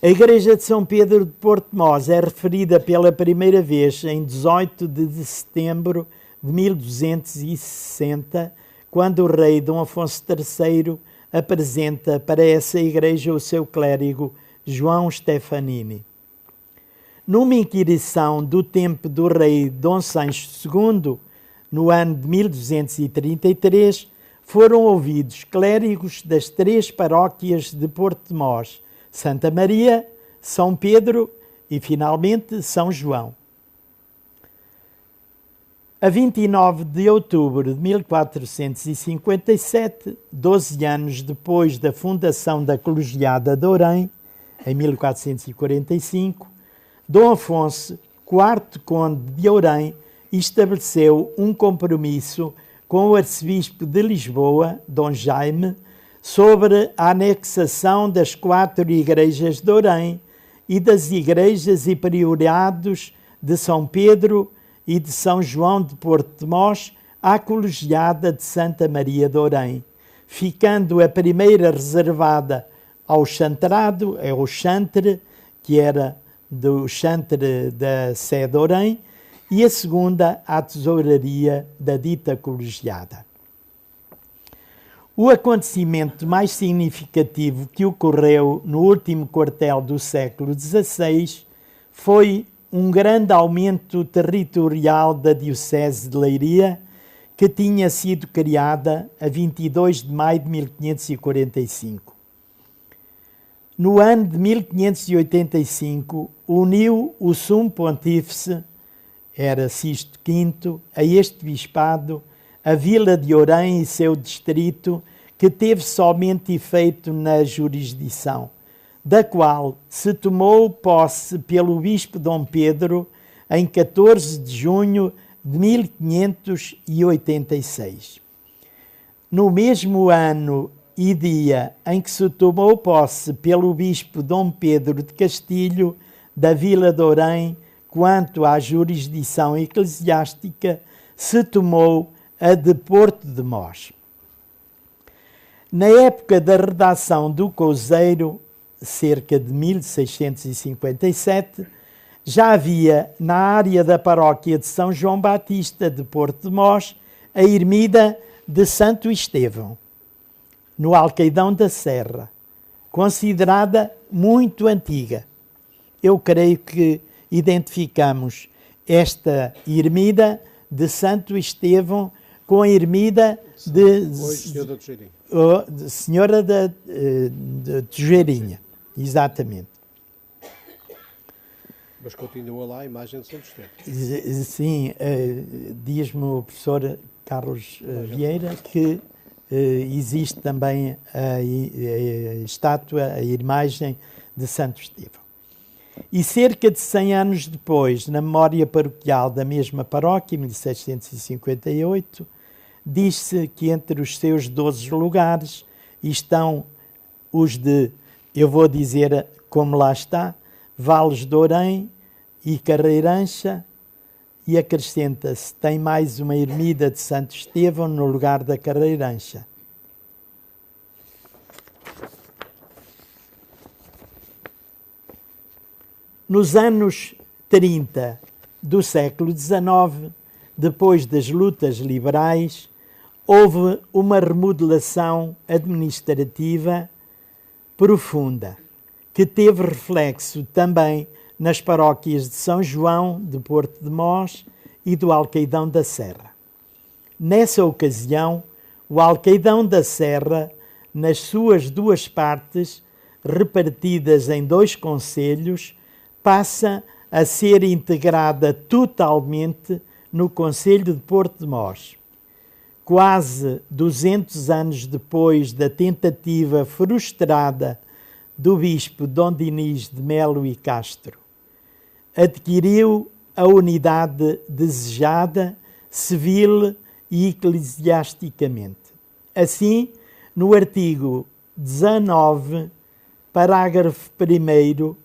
A igreja de São Pedro de Porto de Mós é referida pela primeira vez em 18 de setembro de 1260, quando o rei Dom Afonso III apresenta para essa igreja o seu clérigo João Stefanini. Numa inquirição do tempo do rei Dom Sancho II, no ano de 1233, foram ouvidos clérigos das 3 paróquias de Porto de Mós, Santa Maria, São Pedro e, finalmente, São João. A 29 de outubro de 1457, 12 anos depois da fundação da Colegiada de Ourém, em 1445, Dom Afonso, quarto conde de Ourém, estabeleceu um compromisso com o arcebispo de Lisboa, Dom Jaime, sobre a anexação das 4 igrejas de Ourém e das igrejas e priorados de São Pedro e de São João de Porto de Mós à Colegiada de Santa Maria de Ourém, ficando a primeira reservada ao chantrado, é o chantre, que era do chantre da Sé de Ourém, e a segunda à tesouraria da dita colegiada. O acontecimento mais significativo que ocorreu no último quartel do século XVI foi um grande aumento territorial da Diocese de Leiria, que tinha sido criada a 22 de maio de 1545. No ano de 1585, uniu o Sumo Pontífice, era Sisto V, a este bispado, a vila de Ourém e seu distrito, que teve somente efeito na jurisdição, da qual se tomou posse pelo bispo Dom Pedro em 14 de junho de 1586. No mesmo ano e dia em que se tomou posse pelo bispo Dom Pedro de Castilho da vila de Ourém, quanto à jurisdição eclesiástica, se tomou a de Porto de Mós. Na época da redação do Couseiro, cerca de 1657, já havia na área da paróquia de São João Batista de Porto de Mós a ermida de Santo Estevão, no Alcaidão da Serra, considerada muito antiga. Eu creio que identificamos esta ermida de Santo Estevão com a ermida de Senhora da Tejeirinha. Exatamente. Mas continua lá a imagem de Santo Estevão. Sim, diz-me o professor Carlos Vieira que existe também a estátua, a imagem de Santo Estevão. E cerca de 100 anos depois, na memória paroquial da mesma paróquia, em 1758, diz-se que entre os seus 12 lugares estão os de, eu vou dizer como lá está, Vales de Ourém e Carreirancha, e acrescenta-se, tem mais uma ermida de Santo Estevão no lugar da Carreirancha. Nos anos 30 do século XIX, depois das lutas liberais, houve uma remodelação administrativa profunda, que teve reflexo também nas paróquias de São João, de Porto de Mós e do Alcaidão da Serra. Nessa ocasião, o Alcaidão da Serra, nas suas duas partes, repartidas em 2 concelhos, passa a ser integrada totalmente no concelho de Porto de Mós. Quase 200 anos depois da tentativa frustrada do bispo Dom Dinis de Melo e Castro, adquiriu a unidade desejada, civil e eclesiasticamente. Assim, no artigo 19, parágrafo 1º,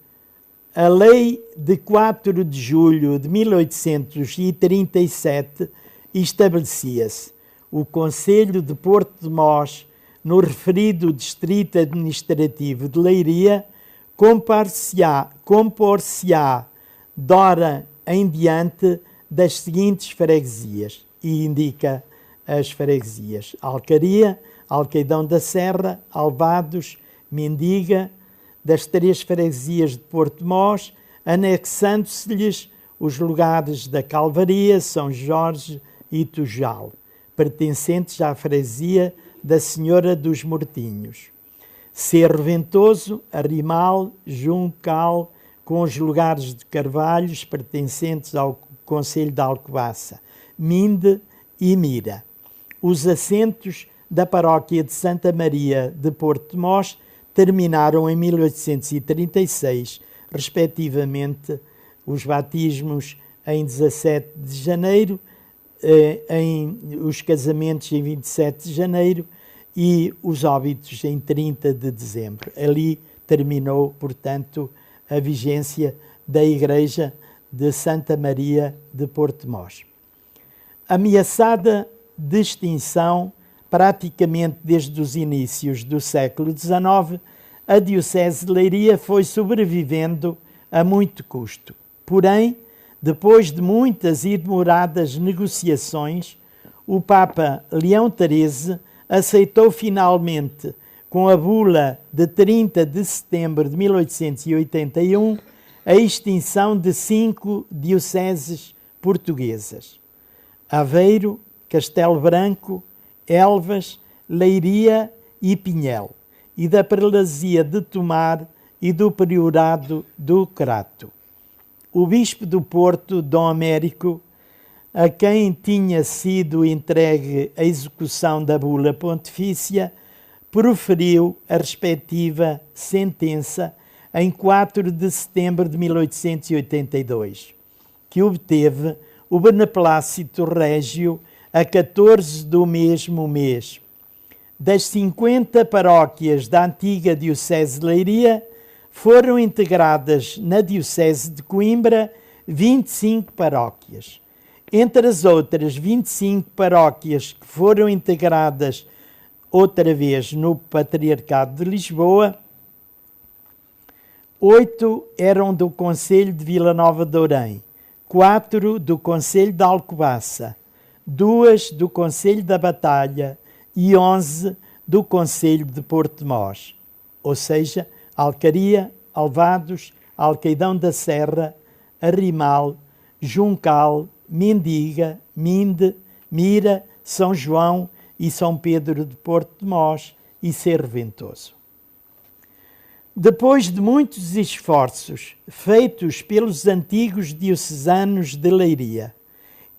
a Lei de 4 de julho de 1837 estabelecia-se: o Concelho de Porto de Mós, no referido Distrito Administrativo de Leiria, compor-se-á de ora em diante das seguintes freguesias, e indica as freguesias: Alcaria, Alcaidão da Serra, Alvados, Mendiga, das 3 freguesias de Porto de Mós, anexando-se-lhes os lugares da Calvaria, São Jorge e Tujal, pertencentes à freguesia da Senhora dos Mortinhos. Cerro Ventoso, Arrimal, Juncal, com os lugares de Carvalhos, pertencentes ao Concelho de Alcobaça. Minde e Mira. Os assentos da paróquia de Santa Maria de Porto de Mós terminaram em 1836, respectivamente, os batismos em 17 de janeiro, os casamentos em 27 de janeiro e os óbitos em 30 de dezembro. Ali terminou, portanto, a vigência da Igreja de Santa Maria de Porto de Mós. Ameaçada de extinção praticamente desde os inícios do século XIX, a Diocese de Leiria foi sobrevivendo a muito custo. Porém, depois de muitas e demoradas negociações, o Papa Leão XIII aceitou finalmente, com a bula de 30 de setembro de 1881, a extinção de 5 dioceses portuguesas: Aveiro, Castelo Branco, Elvas, Leiria e Pinhel, e da prelazia de Tomar e do priorado do Crato. O bispo do Porto, Dom Américo, a quem tinha sido entregue a execução da bula pontifícia, proferiu a respectiva sentença em 4 de setembro de 1882, que obteve o beneplácito régio a 14 do mesmo mês. Das 50 paróquias da antiga Diocese de Leiria, foram integradas na Diocese de Coimbra 25 paróquias. Entre as outras 25 paróquias que foram integradas outra vez no Patriarcado de Lisboa, 8 eram do concelho de Vila Nova de Ourém, 4 do concelho de Alcobaça, 2 do concelho da Batalha e 11 do concelho de Porto de Mós, ou seja, Alcaria, Alvados, Alcaidão da Serra, Arrimal, Juncal, Mendiga, Minde, Mira, São João e São Pedro de Porto de Mós e Cerro Ventoso. Depois de muitos esforços feitos pelos antigos diocesanos de Leiria,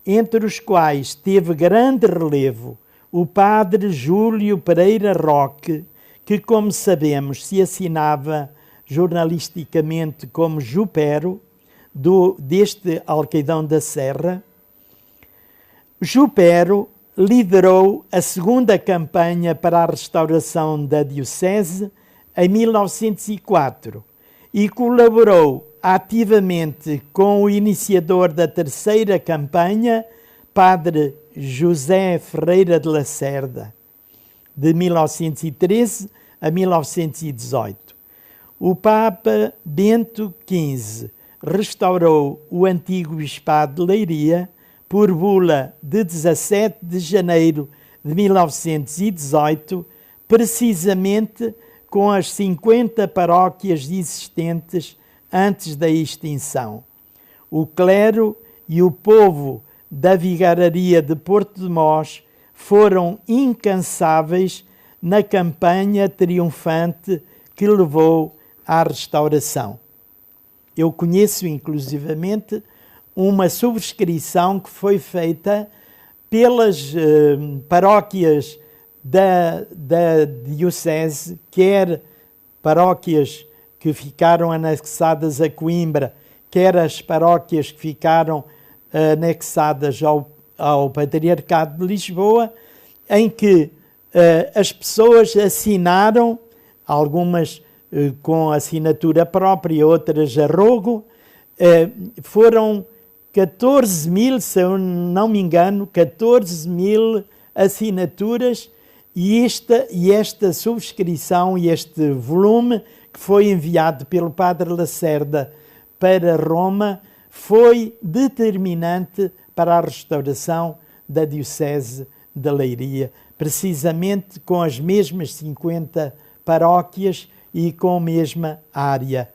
entre os quais teve grande relevo o padre Júlio Pereira Roque, que, como sabemos, se assinava jornalisticamente como Jupero, deste Alcaidão da Serra, Jupero liderou a segunda campanha para a restauração da Diocese em 1904 e colaborou ativamente com o iniciador da terceira campanha, Padre José Ferreira de Lacerda, de 1913 a 1918. O Papa Bento XV restaurou o antigo bispado de Leiria por bula de 17 de janeiro de 1918, precisamente com as 50 paróquias existentes antes da extinção. O clero e o povo da Vigararia de Porto de Mós foram incansáveis na campanha triunfante que levou à restauração. Eu conheço, inclusivamente, uma subscrição que foi feita pelas paróquias da Diocese, quer paróquias que ficaram anexadas a Coimbra, quer as paróquias que ficaram anexadas ao Patriarcado de Lisboa, em que as pessoas assinaram, algumas com assinatura própria, outras a rogo, foram 14 mil, se eu não me engano, 14 mil assinaturas, e esta subscrição e este volume que foi enviado pelo Padre Lacerda para Roma foi determinante para a restauração da Diocese de Leiria, precisamente com as mesmas 50 paróquias e com a mesma área.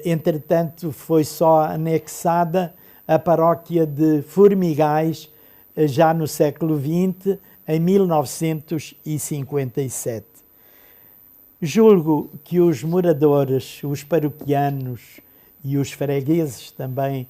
Entretanto, foi só anexada a paróquia de Formigais, já no século XX, em 1957. Julgo que os moradores, os paroquianos e os fregueses também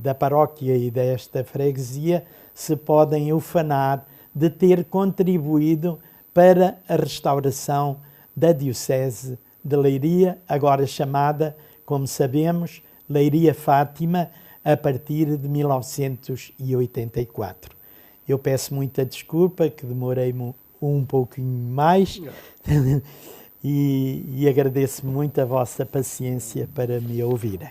da paróquia e desta freguesia se podem ufanar de ter contribuído para a restauração da Diocese de Leiria, agora chamada, como sabemos, Leiria Fátima, a partir de 1984. Eu peço muita desculpa, que demorei-me um pouquinho mais, e agradeço muito a vossa paciência para me ouvirem.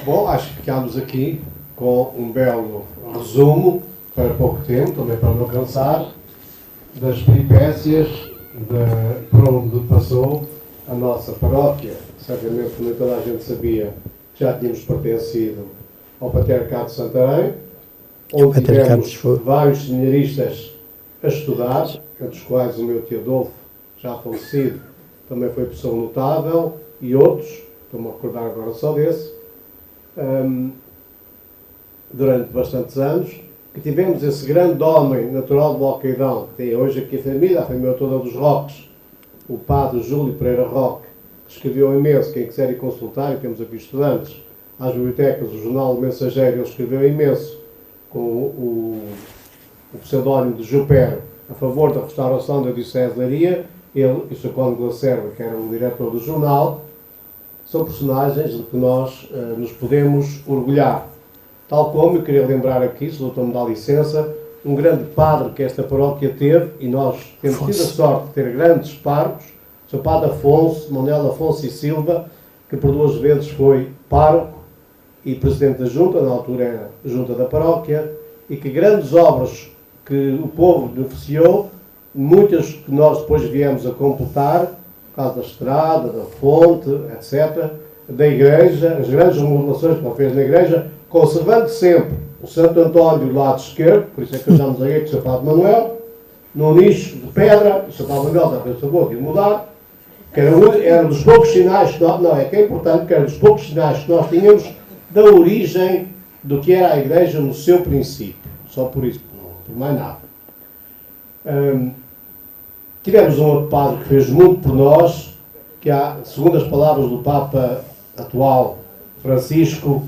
Bom, acho que ficámos aqui com um belo resumo, para pouco tempo, também para não cansar, das peripécias por onde passou a nossa paróquia. Certamente nem toda a gente sabia que já tínhamos pertencido ao Patriarcado de Santarém, onde tivemos vários seminaristas a estudar, entre os quais o meu tio Adolfo, já falecido, também foi pessoa notável, e outros, estou-me a recordar agora só desse, durante bastantes anos, que tivemos esse grande homem natural do Alcaidão, que tem hoje aqui a família toda dos Roques, o padre Júlio Pereira Roque, que escreveu imenso, quem quiser ir consultar, e temos aqui estudantes, às bibliotecas, o jornal do Mensageiro, ele escreveu imenso, com o pseudónimo de Jupero, a favor da restauração da Diocese de Leiria. Ele e o Sr. Cónigo Lacerda, que era o diretor do jornal, são personagens de que nós nos podemos orgulhar. Tal como eu queria lembrar aqui, se o doutor me dá licença, um grande padre que esta paróquia teve, e nós temos tido a sorte de ter grandes párocos, o Sr. Padre Afonso, Manuel Afonso e Silva, que por 2 vezes foi pároco e presidente da junta, na altura era a junta da paróquia, e que grandes obras que o povo beneficiou, muitas que nós depois viemos a completar, por causa da estrada, da fonte, etc., da igreja, as grandes remodelações que ele fez na igreja, conservando sempre o Santo António do lado esquerdo, por isso é que usamos aí com o Sr. Padre Manuel, num nicho de pedra, o Sr. Padre Manuel já fez o favor de mudar, que era um dos poucos sinais que nós, não, é que é importante, que era um dos poucos sinais que nós tínhamos da origem do que era a igreja no seu princípio. Só por isso, por mais nada. Tivemos um outro padre que fez muito por nós, que, segundo as palavras do Papa atual, Francisco,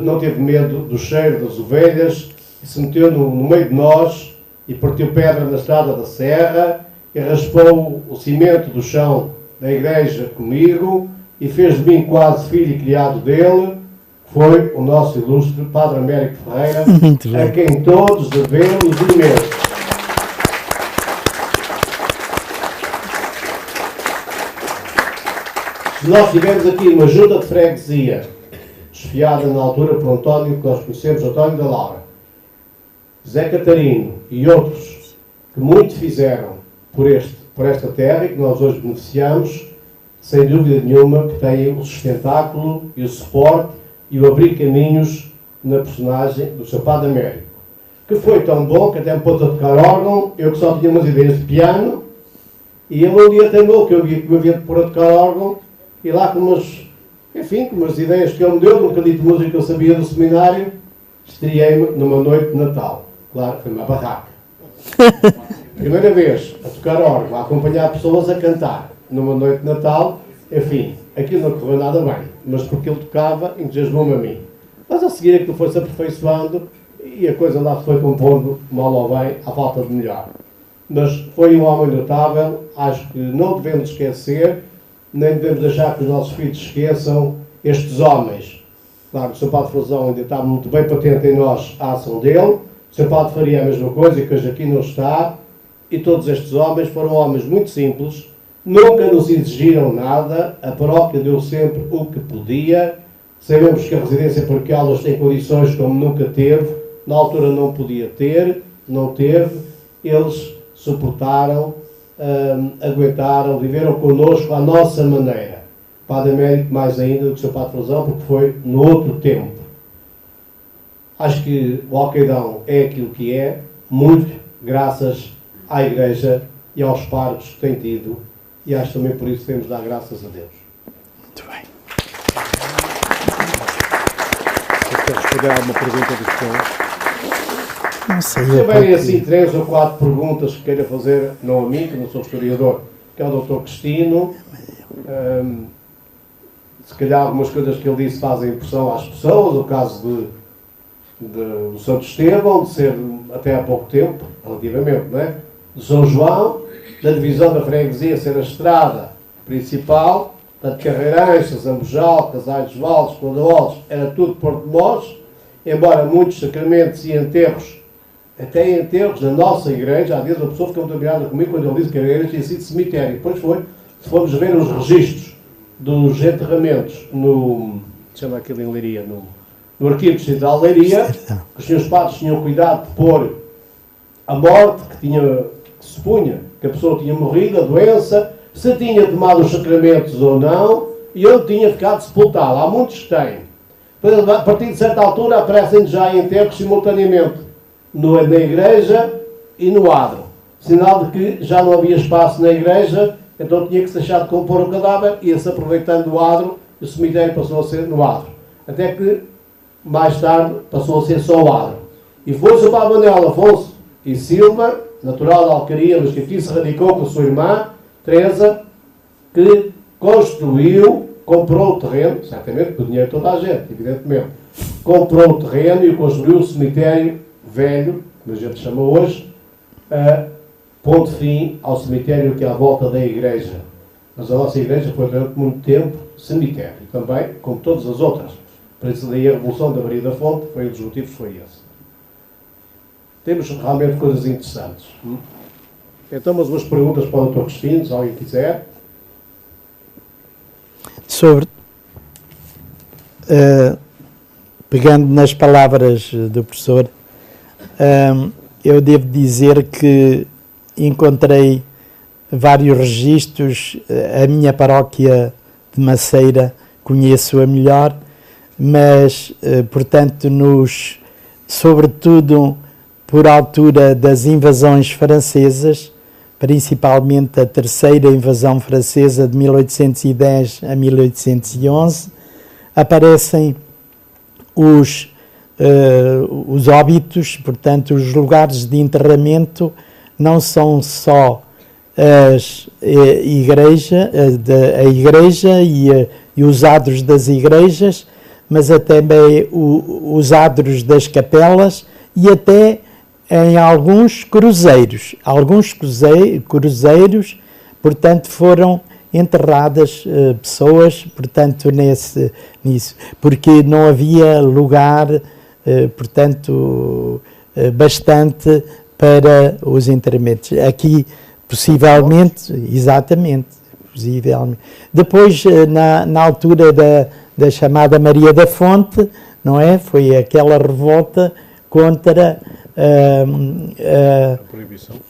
não teve medo do cheiro das ovelhas, e se meteu no meio de nós, e partiu pedra na estrada da serra, e raspou o cimento do chão da igreja comigo, e fez de mim quase filho e criado dele. Foi o nosso ilustre Padre Américo Ferreira, a quem todos devemos imenso. Nós tivemos aqui uma junta de freguesia, desfiada na altura por António, que nós conhecemos, António da Laura, Zé Catarino e outros, que muito fizeram por esta terra e que nós hoje beneficiamos, sem dúvida nenhuma, que têm o sustentáculo e o suporte e o abrir caminhos na personagem do Sr. Padre Américo, que foi tão bom que até me pôs a tocar órgão, eu que só tinha umas ideias de piano, e ele um dia teimou que eu me havia de pôr a tocar órgão, e lá com umas ideias que ele me deu, num bocadinho de música que eu sabia do seminário, estreiei-me numa noite de Natal. Claro, foi uma barraca. Primeira vez a tocar órgão, a acompanhar pessoas a cantar numa noite de Natal, enfim, aquilo não correu nada bem, mas porque ele tocava, entusiasmou-me a mim. Mas a seguir aquilo foi-se aperfeiçoando e a coisa lá se foi compondo, mal ou bem, à falta de melhor. Mas foi um homem notável, acho que não devemos esquecer, nem devemos deixar que os nossos filhos esqueçam estes homens. Claro, o Sr. Padre Frazão ainda está muito bem patente em nós a ação dele, o Sr. Padre faria a mesma coisa, que hoje aqui não está, e todos estes homens foram homens muito simples, nunca nos exigiram nada, a paróquia deu sempre o que podia, sabemos que a residência paroquial tem condições como nunca teve, na altura não podia ter, não teve, eles suportaram, aguentaram, viveram connosco à nossa maneira. Padre Américo mais ainda do que o Sr. Padre Frazão, porque foi no outro tempo. Acho que o Alcaidão é aquilo que é, muito graças à Igreja e aos párocos que tem tido, e acho também por isso que temos de dar graças a Deus. Muito bem. Você quer responder a alguma pergunta dos senhores? Não sei. Se houverem assim 3 ou 4 perguntas que queira fazer, não a mim, que não sou historiador, que é o Dr. Cristino. Se calhar algumas coisas que ele disse fazem impressão às pessoas, o caso do Santo Estevão, de ser até há pouco tempo, relativamente, não é? De São João, da divisão da freguesia ser a estrada principal, portanto, Carreiranças, Ambojal, Casais de Valdes, Condolos, era tudo Porto de Mós, embora muitos sacramentos e enterros, até enterros na nossa igreja, há dias uma pessoa ficou muito admirada comigo quando ele disse que a igreja tinha sido cemitério. Depois foi, se formos ver os registros dos enterramentos chama aquilo em Leiria, no arquivo distrital de Leiria, que os senhores padres tinham cuidado de pôr a morte, que se supunha que a pessoa tinha morrido, a doença, se tinha tomado os sacramentos ou não, e onde tinha ficado sepultado. Há muitos que têm. Depois, a partir de certa altura, aparecem já enterros simultaneamente, na igreja e no adro. Sinal de que já não havia espaço na igreja, então tinha que se deixar de compor o cadáver, ia-se aproveitando o adro, e o cemitério passou a ser no adro. Até que, mais tarde, passou a ser só o adro. E foi o Sr. Manuel Afonso e Silva, natural de Alcaria, mas que aqui se radicou com a sua irmã, Teresa, que construiu, comprou o terreno, certamente com o dinheiro de toda a gente, evidentemente, comprou o terreno e construiu o cemitério velho, como a gente chama hoje, pondo fim ao cemitério que é à volta da igreja. Mas a nossa igreja foi durante muito tempo cemitério, também, como todas as outras. Por isso daí a Revolução da Maria da Fonte, foi um dos motivos, foi esse. Temos realmente coisas interessantes. Então, umas duas perguntas para o Dr. Cristino, se alguém quiser. Pegando nas palavras do professor, eu devo dizer que encontrei vários registros. A minha paróquia de Maceira conheço-a melhor, mas, portanto, sobretudo por altura das invasões francesas, principalmente a terceira invasão francesa de 1810 a 1811, aparecem os óbitos, portanto, os lugares de enterramento não são só a igreja e os adros das igrejas, mas até também os adros das capelas e até em alguns cruzeiros. Alguns cruzeiros, portanto, foram enterradas pessoas, portanto, nisso, porque não havia lugar, portanto, bastante para os enterramentos. Aqui, possivelmente, exatamente, possivelmente. Depois, na altura da chamada Maria da Fonte, não é? Foi aquela revolta contra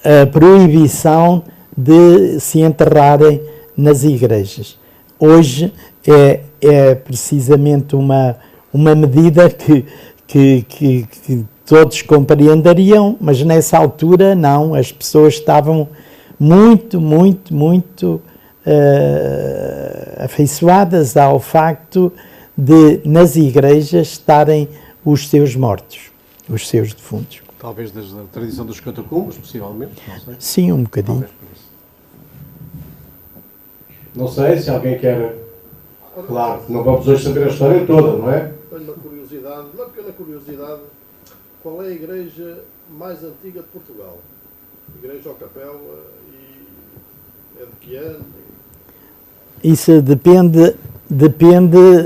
a proibição de se enterrarem nas igrejas. Hoje é precisamente uma medida que todos compreenderiam, mas nessa altura não, as pessoas estavam muito afeiçoadas ao facto de nas igrejas estarem os seus mortos, os seus defuntos. Talvez desde a tradição dos catacumbas, possivelmente, não sei. Sim, um bocadinho. Não sei se alguém quer... Claro, não vamos hoje saber a história toda, não é? Tenho uma pequena curiosidade. Qual é a igreja mais antiga de Portugal? Igreja ou capela? E é de que ano? Isso depende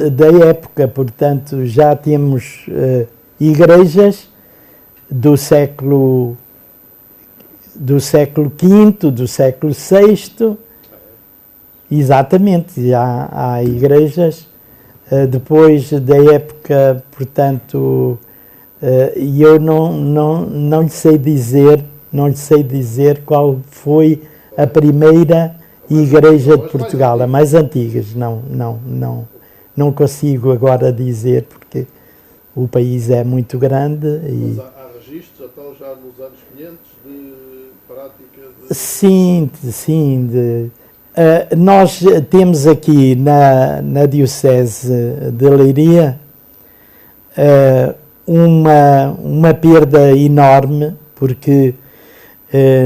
da época, portanto, já temos igrejas do século V, do século VI, exatamente, já há igrejas, depois da época, portanto, e eu não lhe sei dizer qual foi a primeira igreja de Portugal, a mais antigas, não consigo agora dizer, porque o país é muito grande. Mas há registros, então, já nos anos 500, de prática de... Sim. Nós temos aqui na Diocese de Leiria uma perda enorme, porque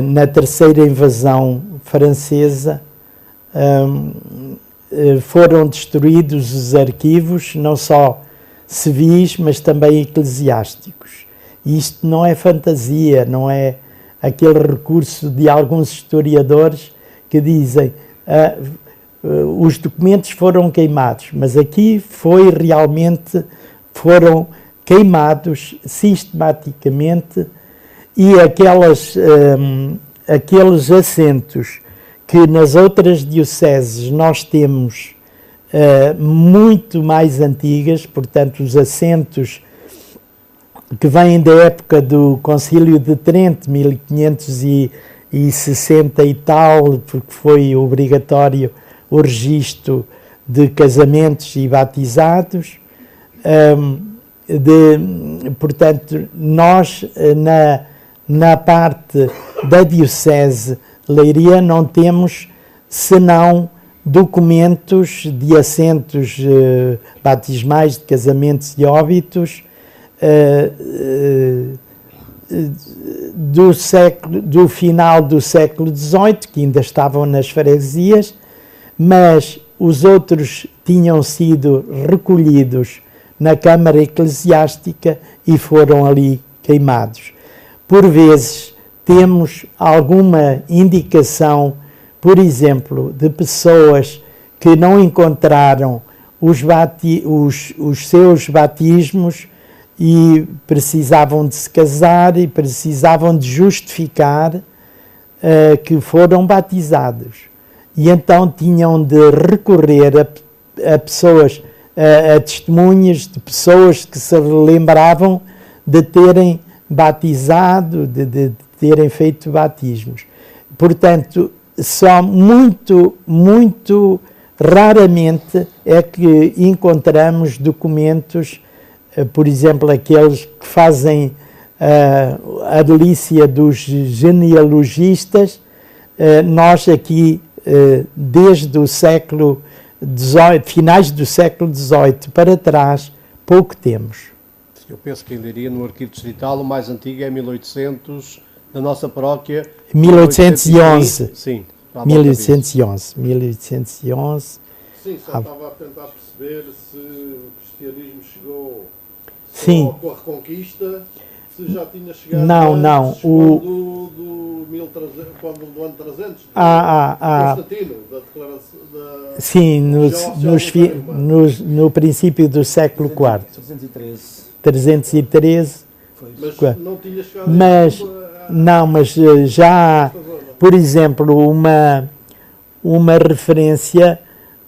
na terceira invasão francesa foram destruídos os arquivos, não só civis, mas também eclesiásticos. E isto não é fantasia, não é aquele recurso de alguns historiadores que dizem os documentos foram queimados, mas aqui foram queimados sistematicamente, e aqueles assentos que nas outras dioceses nós temos muito mais antigas, portanto os assentos que vêm da época do Concílio de Trento, 1560 e tal, porque foi obrigatório o registro de casamentos e batizados. Portanto, nós na parte da Diocese de Leiria não temos senão documentos de assentos batismais, de casamentos e óbitos do final do século XVIII, que ainda estavam nas freguesias, mas os outros tinham sido recolhidos na Câmara Eclesiástica e foram ali queimados. Por vezes temos alguma indicação, por exemplo, de pessoas que não encontraram os seus batismos e precisavam de se casar e precisavam de justificar que foram batizados. E então tinham de recorrer a pessoas, a testemunhas de pessoas que se lembravam de terem batizado, de terem feito batismos. Portanto, só muito raramente é que encontramos documentos, por exemplo, aqueles que fazem a delícia dos genealogistas. Nós aqui, desde o século XVIII, finais do século XVIII para trás, pouco temos. Eu penso que ainda iria no arquivo distrital, o mais antigo é 1800, da nossa paróquia. 1811. Sim. 1811. Sim, só estava a tentar perceber se o cristianismo chegou Sim. com a Reconquista, se já tinha chegado não. antes, quando do ano 300, Constantino, da declaração da... Sim, no princípio do século IV. 313. Mas não tinha chegado mas já, por exemplo, uma referência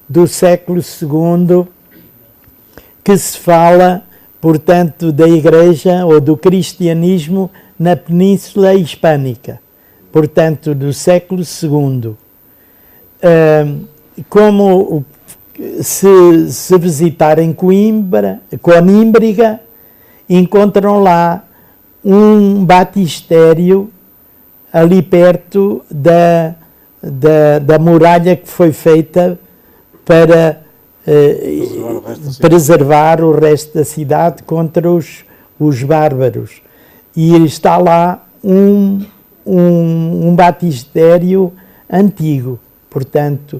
do século II que se fala, portanto, da Igreja ou do cristianismo na Península Hispânica, portanto, do século II. Como se visitarem Conímbriga, encontram lá um batistério ali perto da muralha que foi feita para preservar o resto da cidade contra os bárbaros. E está lá um batistério antigo. Portanto,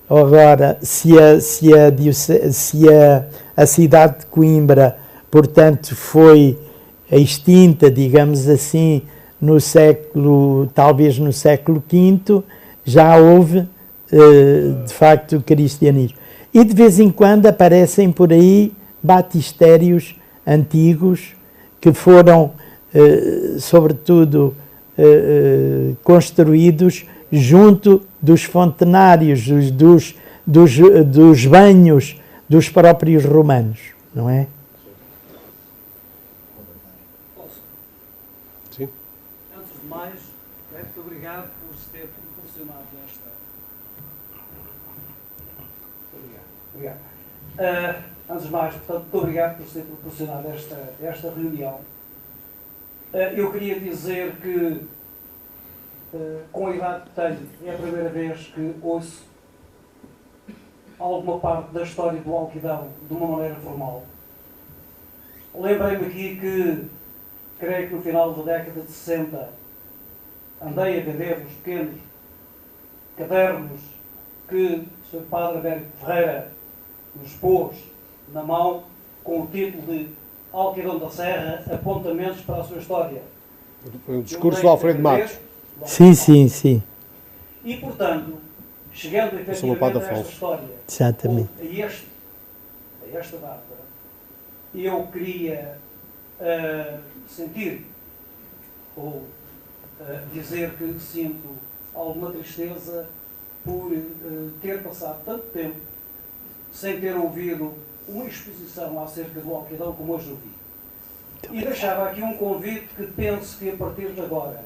agora, se a cidade de Coimbra, portanto, foi extinta, digamos assim, talvez no século V, já houve, de facto, o cristianismo. E de vez em quando aparecem por aí batistérios antigos que foram, sobretudo, construídos junto dos fontenários, dos banhos dos próprios romanos, não é? Sim. Antes de mais, muito obrigado por se ter proporcionado esta... Obrigado. Antes de mais, portanto, muito obrigado por se ter proporcionado esta reunião. Eu queria dizer que, com a idade que tenho, é a primeira vez que ouço alguma parte da história do Alquidão de uma maneira formal. Lembrei-me aqui que, creio que no final da década de 60, andei a vender os pequenos cadernos que o Sr. Padre Américo Ferreira nos pôs na mão com o título de Alqueidão da Serra, apontamentos para a sua história. Foi um discurso do Alfredo Matos. Sim, sim, sim. E, portanto, chegando sou o efetivamente Padre a esta Afonso. história, Exatamente. a esta data, eu queria sentir ou dizer que sinto alguma tristeza por ter passado tanto tempo sem ter ouvido uma exposição acerca do Alqueidão como hoje ouvi. E deixava aqui um convite que penso que a partir de agora,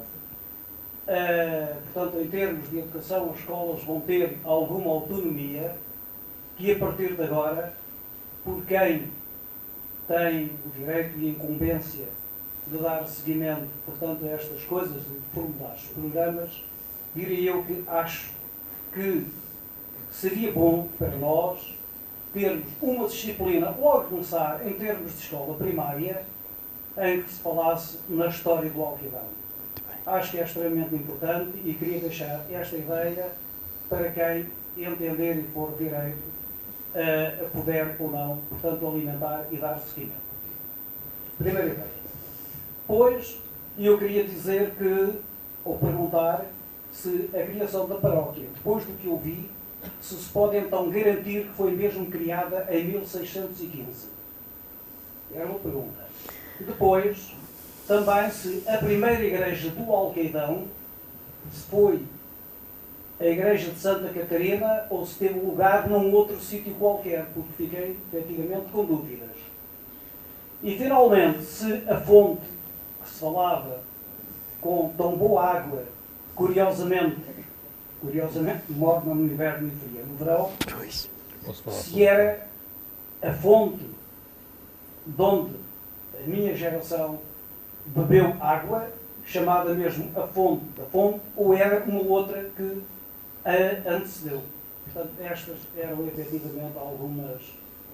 portanto, em termos de educação, as escolas vão ter alguma autonomia, que a partir de agora, por quem tem o direito e a incumbência de dar seguimento, portanto, a estas coisas, de formular os programas, diria eu que acho que seria bom para nós termos uma disciplina, logo a começar, em termos de escola primária, em que se falasse na história do Alqueidão. Acho que é extremamente importante e queria deixar esta ideia para quem entender e for direito a poder ou não, portanto, alimentar e dar seguimento. Primeira ideia. Pois, eu queria dizer que, ou perguntar, se a criação da paróquia, depois do que eu vi, se pode então garantir que foi mesmo criada em 1615. Era uma pergunta. Depois, também se a primeira igreja do Alqueidão se foi a igreja de Santa Catarina ou se teve lugar num outro sítio qualquer, porque fiquei efetivamente com dúvidas. E finalmente, se a fonte que se falava com tão boa água, curiosamente morna no inverno e fria no verão, se era a fonte de onde a minha geração bebeu água, chamada mesmo a fonte da fonte, ou era uma outra que a antecedeu. Portanto, estas eram efetivamente algumas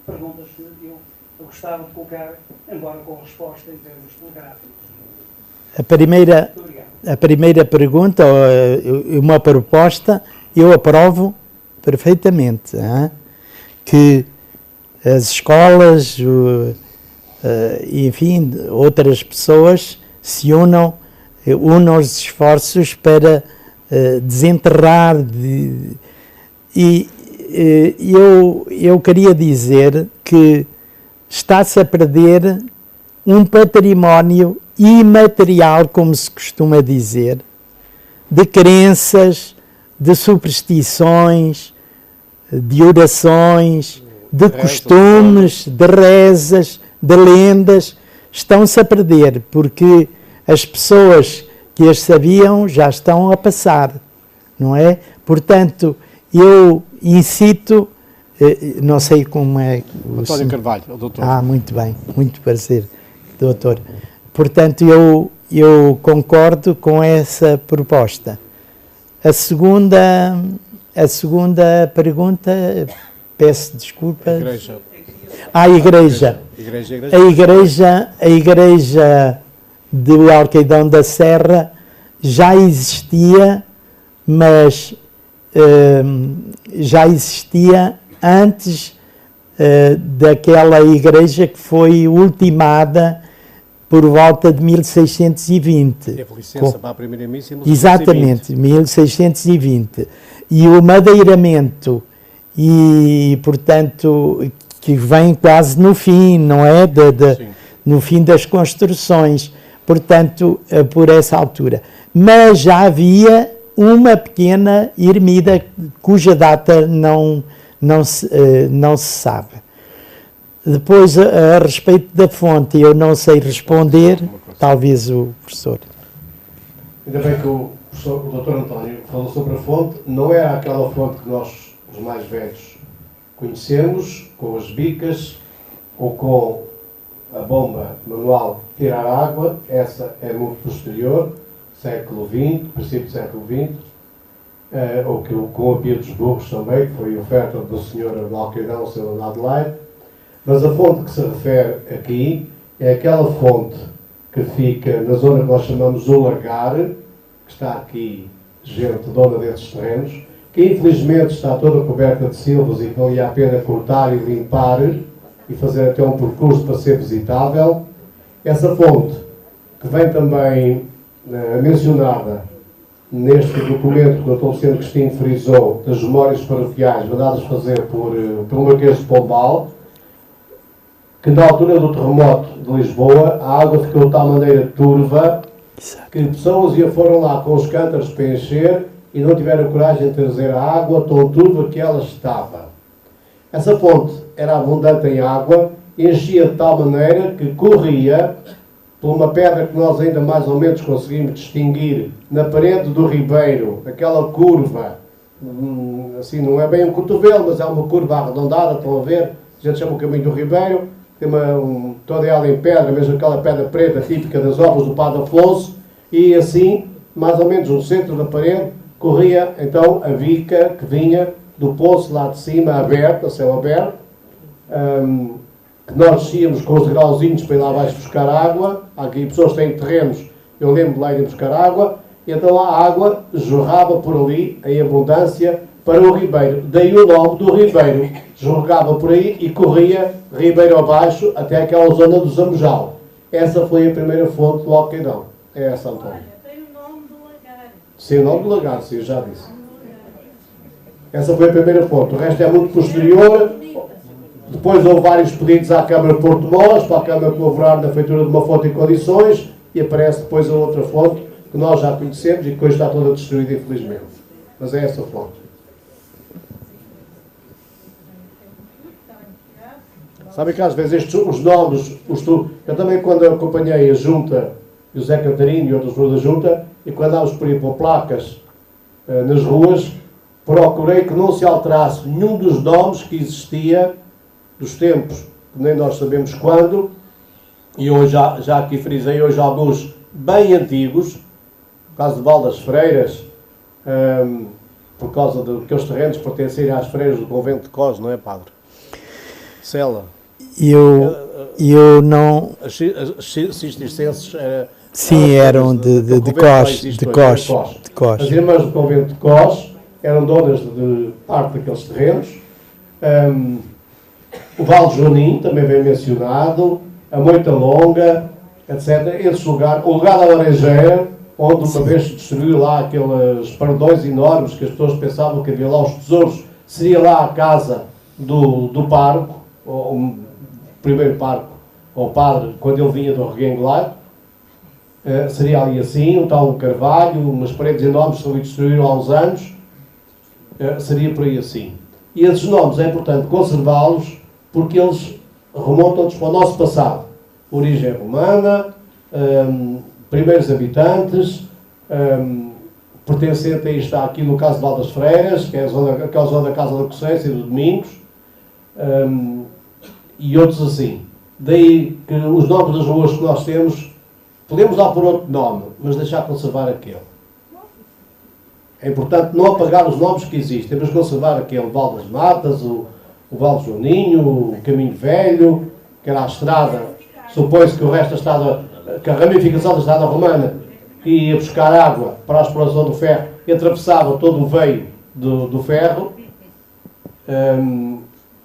perguntas que eu gostava de colocar, embora com resposta em termos telegráficos. A primeira pergunta, uma proposta, eu aprovo perfeitamente, que as escolas, enfim, outras pessoas se unam os esforços para desenterrar. Eu queria dizer que está-se a perder um património imaterial, como se costuma dizer, de crenças, de superstições, de orações, de costumes, de rezas, de lendas, estão-se a perder, porque as pessoas que as sabiam já estão a passar, não é? Portanto, eu incito, não sei como é... António Carvalho, o doutor. Muito bem, muito prazer, doutor. Portanto, eu concordo com essa proposta. A segunda pergunta, peço desculpa. Igreja. A igreja do Alqueidão da Serra já existia, mas já existia antes daquela igreja que foi ultimada por volta de 1620. Teve licença para a primeira missa em 1620. Exatamente, 1620. E o madeiramento, e portanto, que vem quase no fim, não é? No fim das construções, portanto, por essa altura. Mas já havia uma pequena ermida cuja data não se sabe. Depois, a respeito da fonte, eu não sei responder, talvez o professor. Ainda bem que o doutor António falou sobre a fonte. Não é aquela fonte que nós, os mais velhos, conhecemos, com as bicas ou com a bomba manual de tirar água. Essa é muito posterior, século XX, princípio do século XX, ou que com a Pia dos Burros também, que foi oferta do senhor do Alqueidão, o senhor de Adelaide. Mas a fonte que se refere aqui é aquela fonte que fica na zona que nós chamamos o Largar, que está aqui gente dona desses terrenos, que infelizmente está toda coberta de silvos e que valia a pena cortar e limpar e fazer até um percurso para ser visitável. Essa fonte, que vem também mencionada neste documento que o Dr. Luciano Cristina frisou, das memórias paroquiais mandadas fazer pelo Marquês de Pombal, que na altura do terremoto de Lisboa, a água ficou de tal maneira turva que pessoas foram lá com os cântaros para encher e não tiveram coragem de trazer a água tão turva que ela estava. Essa fonte era abundante em água, enchia de tal maneira que corria por uma pedra que nós ainda mais ou menos conseguimos distinguir na parede do ribeiro, aquela curva, assim não é bem um cotovelo, mas é uma curva arredondada, estão a ver? A gente chama o caminho do ribeiro, tem toda ela em pedra, mesmo aquela pedra preta típica das obras do Padre Afonso, e assim, mais ou menos no centro da parede, corria então a bica que vinha do poço lá de cima, aberto, a céu aberto, que nós descíamos com os degrauzinhos para ir lá abaixo buscar água. Há aqui pessoas que têm terrenos, eu lembro de lá ir buscar água, e então a água jorrava por ali, em abundância, para o ribeiro. Daí o nome do ribeiro. Jorrava por aí e corria ribeiro abaixo até aquela zona do Zamujal. Essa foi a primeira fonte do Alqueidão. É essa, António. Tem o nome do lagar. Sim, o nome do lagar, sim, eu já disse. Essa foi a primeira fonte. O resto é muito posterior. Depois houve vários pedidos à Câmara de Porto Mós, para a Câmara colaborar na feitura de uma fonte em condições, e aparece depois a outra fonte que nós já conhecemos e que hoje está toda destruída, infelizmente. Mas é essa fonte. Sabe que às vezes os nomes, eu também quando acompanhei a Junta, e o Zé Catarino e outros da Junta, e quando andámos por aí por placas nas ruas, procurei que não se alterasse nenhum dos nomes que existia dos tempos, que nem nós sabemos quando, e hoje já aqui frisei hoje alguns bem antigos, no caso de Val das Freiras, por causa de que os terrenos pertencerem às freiras do convento de Cós, não é, Padre? Cela. Eu não... As cistercenses... Sim, eram de Cós. As irmãs do convento de Cós eram donas de parte daqueles terrenos. O Val de Joanim também vem mencionado, a Moita Longa, etc. Esse lugar, o lugar da Laranjeira, onde uma vez se destruiu lá aqueles pardões enormes que as pessoas pensavam que havia lá os tesouros, seria lá a casa do pároco, o primeiro pároco, ou padre, quando ele vinha do Reguengo lá. Seria ali assim, um tal carvalho, umas paredes enormes que se destruíram há uns anos, seria por aí assim. E esses nomes é importante conservá-los porque eles remontam-nos para o nosso passado. Origem romana, primeiros habitantes, pertencente aí está aqui no caso de Val das Freiras, que é aquela zona da Casa da Cocência e do Domingos, e outros assim. Daí que os nomes das ruas que nós temos, podemos dar por outro nome, mas deixar conservar aquele. É importante não apagar os nomes que existem, mas conservar aquele Val das Matas, o Val de Joaninho, o Caminho Velho, que era a estrada, supõe-se que o resto da estrada, que a ramificação da estrada romana ia buscar água para a exploração do ferro e atravessava todo o veio do ferro.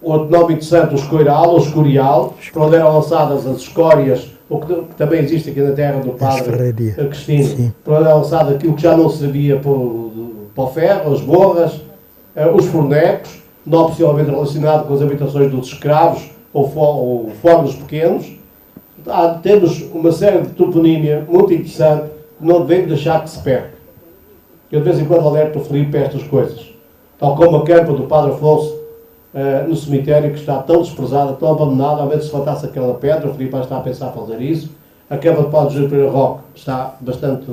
Outro nome interessante, o Escoiral, ou Escorial, para onde eram lançadas as escórias, o que também existe aqui na terra do Padre Cristino, para onde era lançado aquilo que já não servia para o ferro, as borras, os fornecos, não possivelmente relacionado com as habitações dos escravos ou fornos pequenos. Temos uma série de toponímia muito interessante que não devemos deixar que se perca. Eu de vez em quando alerto o Filipe para estas coisas. Tal como a campa do Padre Afonso no cemitério, que está tão desprezada, tão abandonada, ao menos se faltasse aquela pedra, o Filipe está a pensar fazer isso. A campa do Padre Júlio Pereira Roque está bastante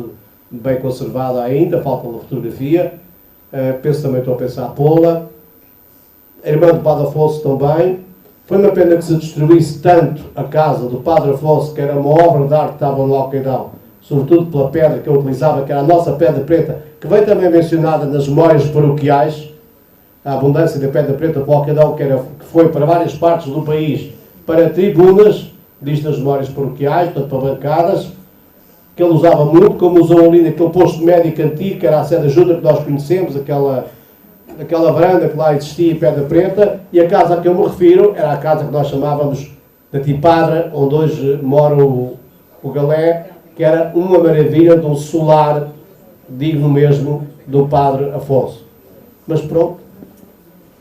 bem conservada ainda, falta uma fotografia. Penso também, estou a pensar pô-la. A irmã do Padre Afonso também. Foi uma pena que se destruísse tanto a casa do Padre Afonso, que era uma obra de arte que estava no Alqueidão, sobretudo pela pedra que eu utilizava, que era a nossa pedra preta, que vem também mencionada nas memórias paroquiais, a abundância da pedra preta para o Alqueidão, que foi para várias partes do país, para tribunas, diz nas memórias paroquiais, portanto para bancadas, que ele usava muito, como usou ali naquele posto médico antigo, que era a Sé da Ajuda que nós conhecemos, aquela aquela varanda que lá existia em Pedra Preta, e a casa a que eu me refiro era a casa que nós chamávamos da Tipadra, onde hoje mora o Galé, que era uma maravilha de um solar digno mesmo do Padre Afonso. Mas pronto,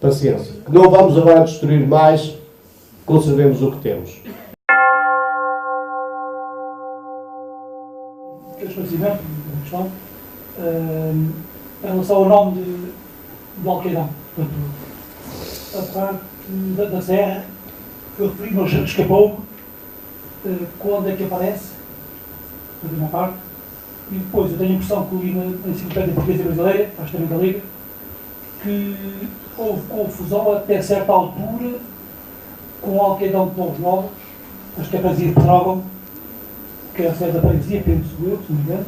paciência. Que não vamos agora destruir mais, conservemos o que temos. Esclarecimento, uma questão, em relação ao nome do Alqueidão. Portanto, a parte da serra que eu referi, mas escapou, quando é que aparece, a primeira parte, e depois eu tenho a impressão que li na Enciclopédia Portuguesa e Brasileira, acho que também da Liga, que houve confusão até certa altura com o Alqueidão de Torres Novas, acho que é a freguesia de Petrógão, que é a sede da freguesia, penso eu, se não me engano,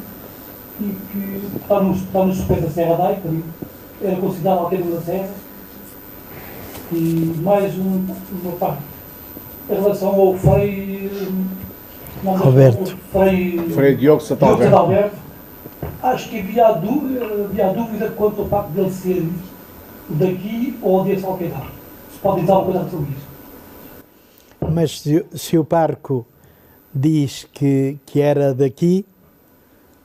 e que está no suspeito da Serra da Aica, era considerado Alqueidão da Serra, e mais uma parte, em relação ao Frei Roberto. Frei Diogo Santo Alberto. Acho que havia dúvida quanto ao facto dele ser daqui ou desse Alqueidão. Se pode dizer alguma coisa sobre isso. Mas se o parco diz que era daqui,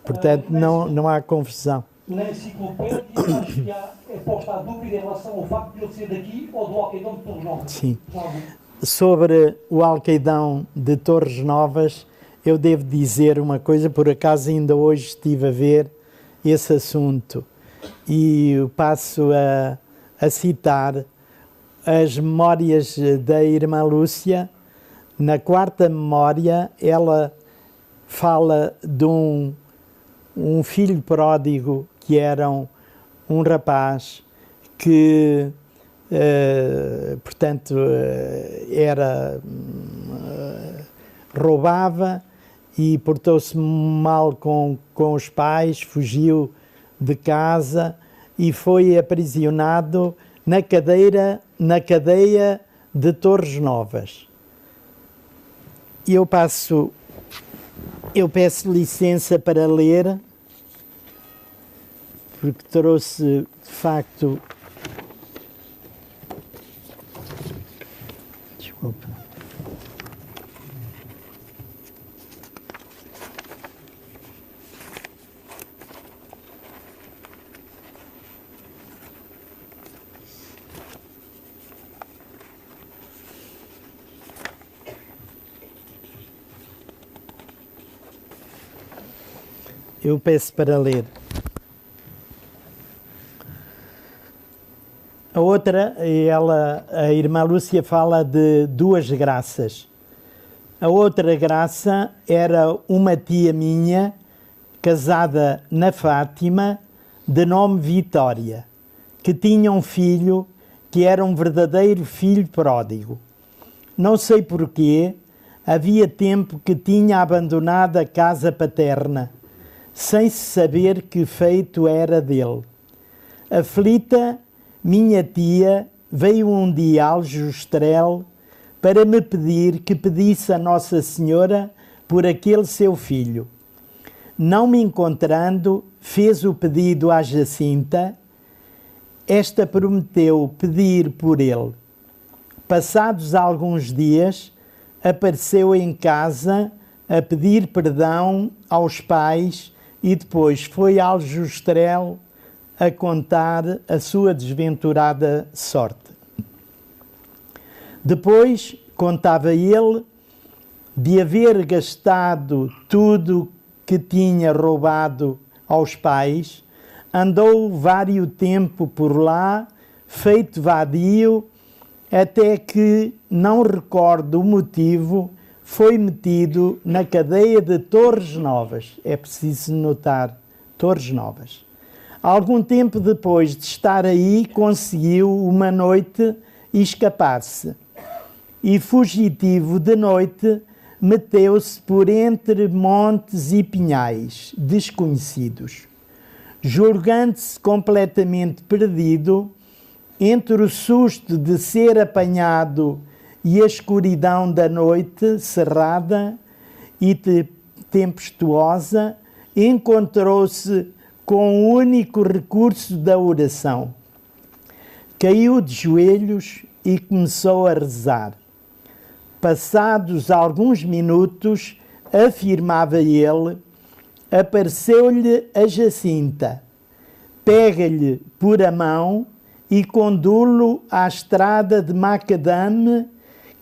portanto não há confusão. Na enciclopédia, acho que é posta a dúvida em relação ao facto de ele ser daqui ou do Alqueidão de Torres Novas. Sim. Sobre o Alqueidão de Torres Novas, eu devo dizer uma coisa, por acaso ainda hoje estive a ver esse assunto e eu passo a citar as memórias da irmã Lúcia. Na quarta memória, ela fala de um filho pródigo que era um rapaz que, portanto, roubava e portou-se mal com os pais, fugiu de casa e foi aprisionado na cadeia de Torres Novas. Eu peço licença para ler, porque trouxe, de facto... Desculpa. Eu peço para ler. A outra, a irmã Lúcia fala de duas graças. A outra graça era uma tia minha, casada na Fátima, de nome Vitória, que tinha um filho que era um verdadeiro filho pródigo. Não sei porquê, havia tempo que tinha abandonado a casa paterna, sem saber que feito era dele. Aflita, minha tia veio um dia ao Aljustrel para me pedir que pedisse a Nossa Senhora por aquele seu filho. Não me encontrando, fez o pedido à Jacinta. Esta prometeu pedir por ele. Passados alguns dias, apareceu em casa a pedir perdão aos pais e depois foi ao Aljustrel a contar a sua desventurada sorte. Depois, contava ele, de haver gastado tudo que tinha roubado aos pais, andou vário tempo por lá, feito vadio, até que, não recordo o motivo, foi metido na cadeia de Torres Novas. É preciso notar, Torres Novas. Algum tempo depois de estar aí, conseguiu uma noite escapar-se. E fugitivo de noite, meteu-se por entre montes e pinhais desconhecidos. Julgando-se completamente perdido, entre o susto de ser apanhado e a escuridão da noite cerrada e tempestuosa, encontrou-se com o único recurso da oração. Caiu de joelhos e começou a rezar. Passados alguns minutos, afirmava ele, apareceu-lhe a Jacinta. Pega-lhe por a mão e condulo à estrada de Macadame,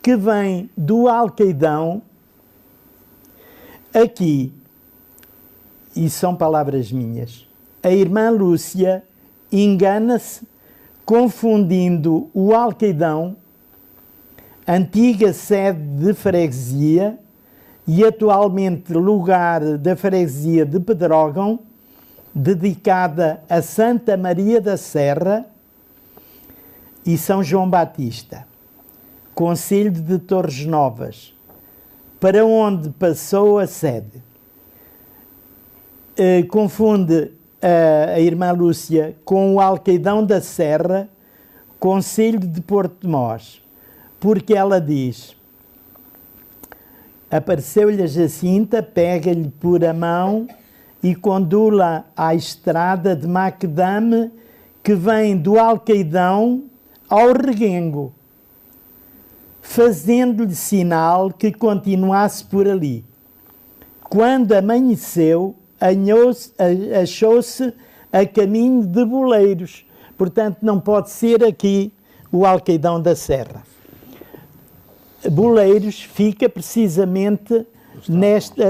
que vem do Alcaidão. Aqui, e são palavras minhas, a irmã Lúcia engana-se confundindo o Alcaidão, antiga sede de freguesia e atualmente lugar da freguesia de Pedrógão, dedicada a Santa Maria da Serra, e São João Batista, concelho de Torres Novas, para onde passou a sede. Confunde a irmã Lúcia com o Alcaidão da Serra, concelho de Porto de Mós, porque ela diz: apareceu-lhe a Jacinta, pega-lhe por a mão e conduz-la à estrada de Macadame, que vem do Alcaidão ao Reguengo, fazendo-lhe sinal que continuasse por ali. Quando amanheceu, achou-se a caminho de Boleiros. Portanto, não pode ser aqui o Alcaidão da Serra. Boleiros fica precisamente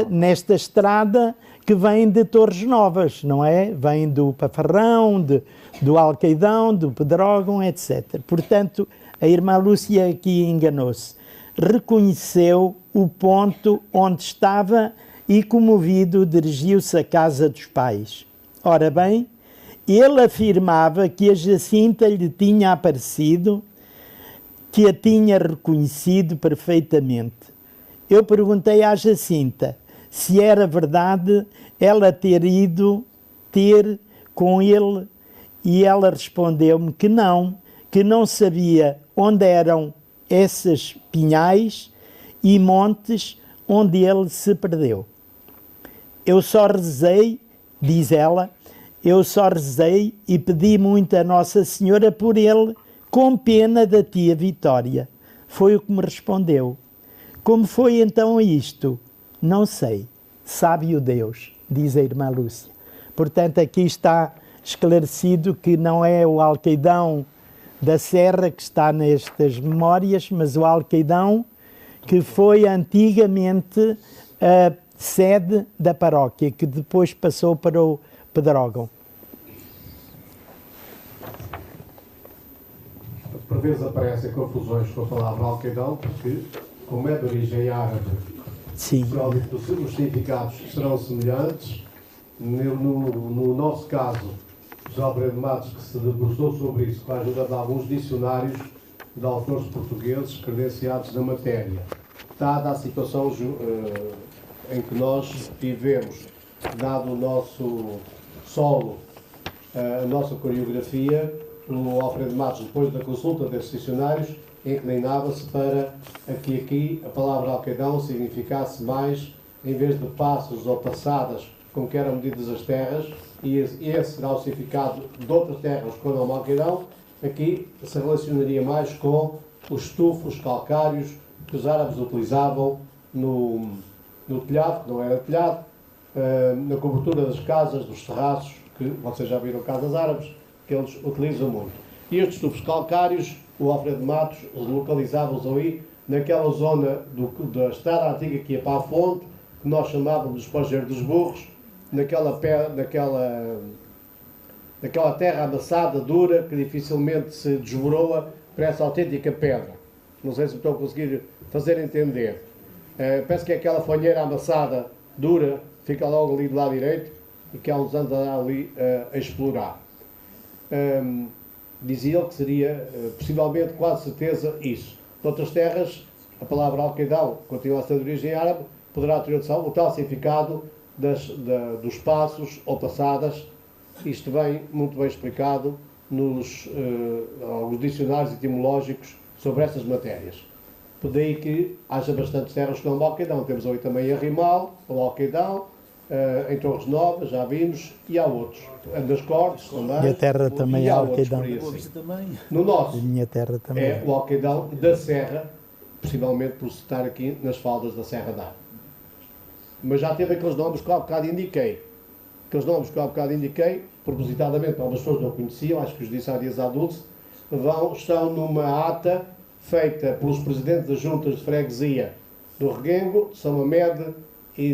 nesta estrada que vem de Torres Novas, não é? Vem do Pafarrão, do Alcaidão, do Pedrógão, etc. Portanto, a irmã Lúcia aqui enganou-se. Reconheceu o ponto onde estava e, comovido, dirigiu-se à casa dos pais. Ora bem, ele afirmava que a Jacinta lhe tinha aparecido, que a tinha reconhecido perfeitamente. Eu perguntei à Jacinta se era verdade ela ter ido ter com ele, e ela respondeu-me que não sabia onde eram esses pinhais e montes onde ele se perdeu. Eu só rezei, diz ela, eu só rezei e pedi muito a Nossa Senhora por ele, com pena da tia Vitória. Foi o que me respondeu. Como foi então isto? Não sei. Sabe-o Deus, diz a irmã Lúcia. Portanto, aqui está esclarecido que não é o Alcaidão da Serra que está nestas memórias, mas o Alcaidão que foi antigamente a sede da paróquia, que depois passou para o Pedrógão. Por vezes aparecem confusões com a palavra Alcaidão, porque, como é de origem árabe, Sim. os significados serão semelhantes. No nosso caso, José Alfredo Matos, que se debruçou sobre isso com a ajuda de alguns dicionários de autores portugueses credenciados na matéria. Dada a situação em que nós vivemos, dado o nosso solo, a nossa coreografia, o Alfredo Matos, depois da consulta desses dicionários, inclinava-se para que aqui a palavra Alcaidão significasse mais, em vez de passos ou passadas, como que eram medidas as terras, e esse será o significado de outras terras com o nome Alcaidão, aqui se relacionaria mais com os estufos calcários que os árabes utilizavam no telhado, que não era telhado, na cobertura das casas, dos terraços, que vocês já viram casas árabes, que eles utilizam muito. E estes estufos calcários, o Alfredo Matos localizava-os ali, naquela zona da estrada antiga que ia para a fonte, que nós chamávamos de Espojeiro dos Burros, naquela terra amassada, dura, que dificilmente se desmoroa para essa autêntica pedra. Não sei se me estou a conseguir fazer entender. Penso que é aquela fanheira amassada, dura, fica logo ali do lado direito, e que há uns anos andar ali a explorar. Dizia ele que seria, possivelmente, quase certeza, isso. Noutras terras, a palavra Alcaidão continua a ser de origem árabe, poderá ter o tal significado dos passos ou passadas. Isto vem muito bem explicado nos dicionários etimológicos sobre essas matérias. Por daí que haja bastantes terras com o nome Alcaidão. Temos ali também a Rimal, o Alcaidão, em Torres Novas, já vimos, e há outros. Nas Cortes também. Minha terra também e é há outros Alqueidão. por aí assim. No nosso, A minha terra também. é o Alqueidão da Serra, possivelmente por estar aqui nas faldas da Serra d'Ar. Mas já teve aqueles nomes que há bocado indiquei. Propositadamente, algumas pessoas não conheciam, acho que os disse há dias à Dulce, estão numa ata feita pelos presidentes das juntas de freguesia do Reguengo, de São Mamede e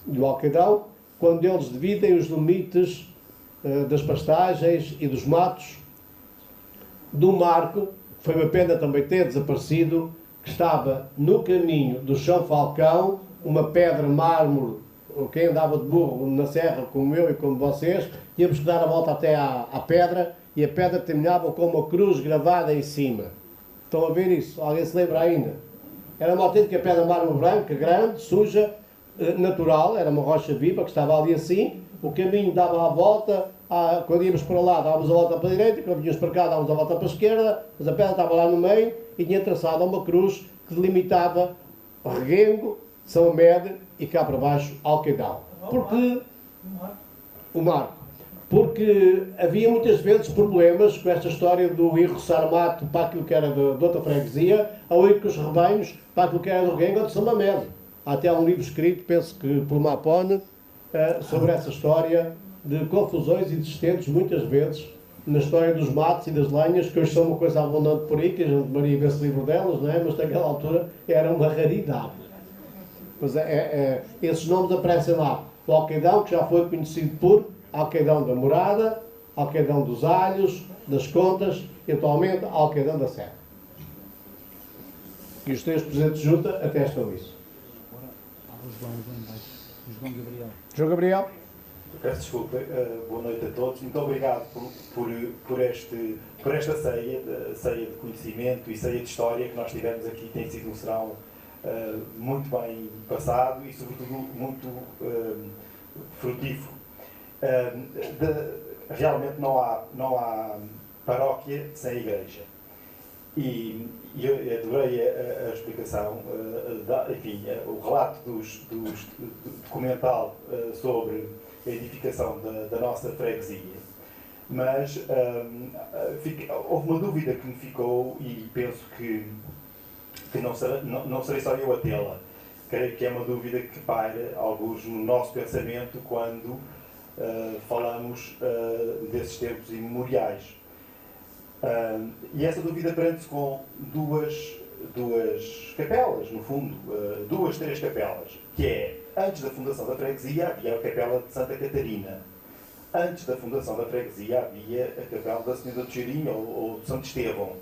do Alqueidão, quando eles dividem os limites das pastagens e dos matos do marco, que foi uma pena também ter desaparecido, que estava no caminho do Chão Falcão, uma pedra mármore. Quem andava de burro na serra, como eu e como vocês, íamos dar a volta até à pedra, e a pedra terminava com uma cruz gravada em cima. Estão a ver isso? Alguém se lembra ainda? Era uma autêntica pedra mármore branca, grande, suja, natural, era uma rocha viva que estava ali assim, o caminho dava a volta, quando íamos para lá dávamos a volta para a direita, quando vínhamos para cá dávamos a volta para a esquerda, mas a pedra estava lá no meio e tinha traçado uma cruz que delimitava Reguengo, São Mamede e cá para baixo Alqueidão. Porque o marco. Porque havia muitas vezes problemas com esta história do ir roçar mato para aquilo que era de outra freguesia, ou ir com os rebanhos para aquilo que era do Reguengo ou de São Mamede. Há até um livro escrito, penso que por Mapone, sobre essa história de confusões existentes muitas vezes na história dos matos e das lenhas, que hoje são uma coisa abundante por aí, que a gente maria vê esse livro delas, não é? Mas naquela altura era uma raridade. Pois esses nomes aparecem lá. O Alqueidão, que já foi conhecido por Alqueidão da Morada, Alqueidão dos Alhos, das Contas e atualmente Alqueidão da Serra. E os três presidentes de junta atestam isso. João Gabriel. Peço desculpa, boa noite a todos. Muito obrigado por esta ceia de conhecimento e ceia de história que nós tivemos aqui. Tem sido um serão muito bem passado e, sobretudo, muito frutífero. Realmente não há paróquia sem igreja. E eu adorei a explicação, enfim, o relato do documental sobre a edificação da nossa freguesia. Mas houve uma dúvida que me ficou e penso que não serei só eu a tê-la. Creio que é uma dúvida que paira, alguns, no nosso pensamento quando falamos desses tempos imemoriais. E essa dúvida prende-se com duas capelas, no fundo, três capelas, que é, antes da fundação da freguesia havia a capela de Santa Catarina. Antes da fundação da freguesia havia a capela da Senhora do Cheirinho ou de Santo Estevão.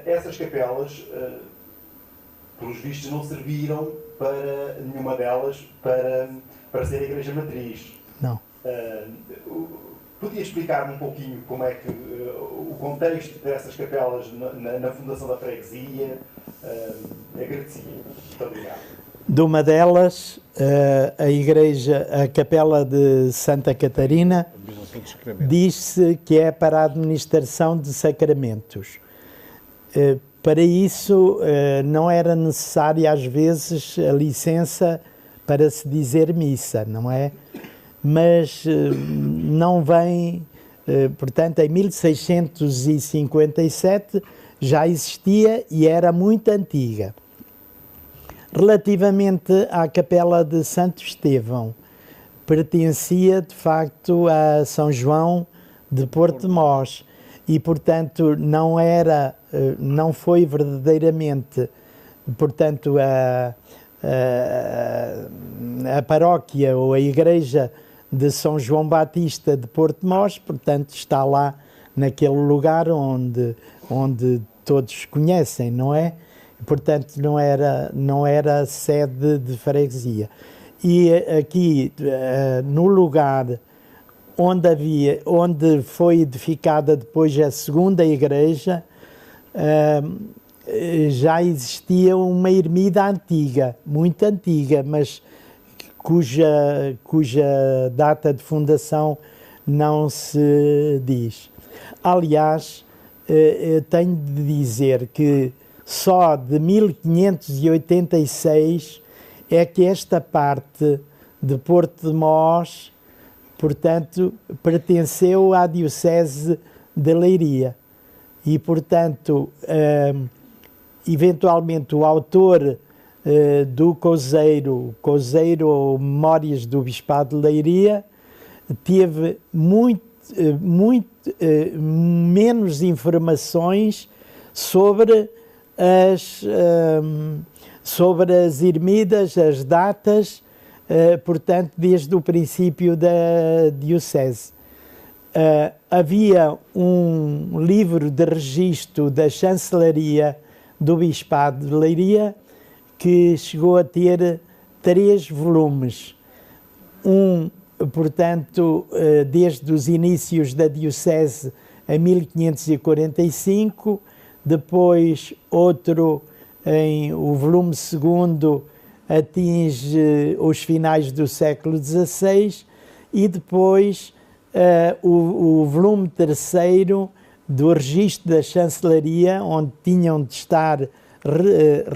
Essas capelas, pelos vistos, não serviram para nenhuma delas para ser a igreja matriz. Não. Podia explicar-me um pouquinho como é que o contexto dessas capelas na fundação da freguesia? Agradecia. Muito obrigado. De uma delas, a capela de Santa Catarina, diz-se que é para a administração de sacramentos. Para isso, não era necessária às vezes a licença para se dizer missa, não é? Mas não vem, portanto, em 1657 já existia e era muito antiga. Relativamente à capela de Santo Estevão, pertencia de facto a São João de Portimós e, portanto, não foi verdadeiramente, portanto, a paróquia ou a igreja de São João Batista de Portimós, portanto, está lá naquele lugar onde todos conhecem, não é? Portanto, não era sede de freguesia. E aqui, no lugar onde foi edificada depois a segunda igreja, já existia uma ermida antiga, muito antiga, mas cuja data de fundação não se diz. Aliás, tenho de dizer que só de 1586 é que esta parte de Porto de Mós, portanto, pertenceu à Diocese de Leiria. E, portanto, eventualmente o autor do Cozeiro ou Memórias do Bispado de Leiria, teve muito menos informações sobre as ermidas, as datas, portanto, desde o princípio da Diocese. Havia um livro de registro da Chancelaria do Bispado de Leiria que chegou a ter 3 volumes. Portanto, desde os inícios da Diocese em 1545, depois outro, o volume 2º, atinge os finais do século XVI, e depois o volume 3º do registro da Chancelaria, onde tinham de estar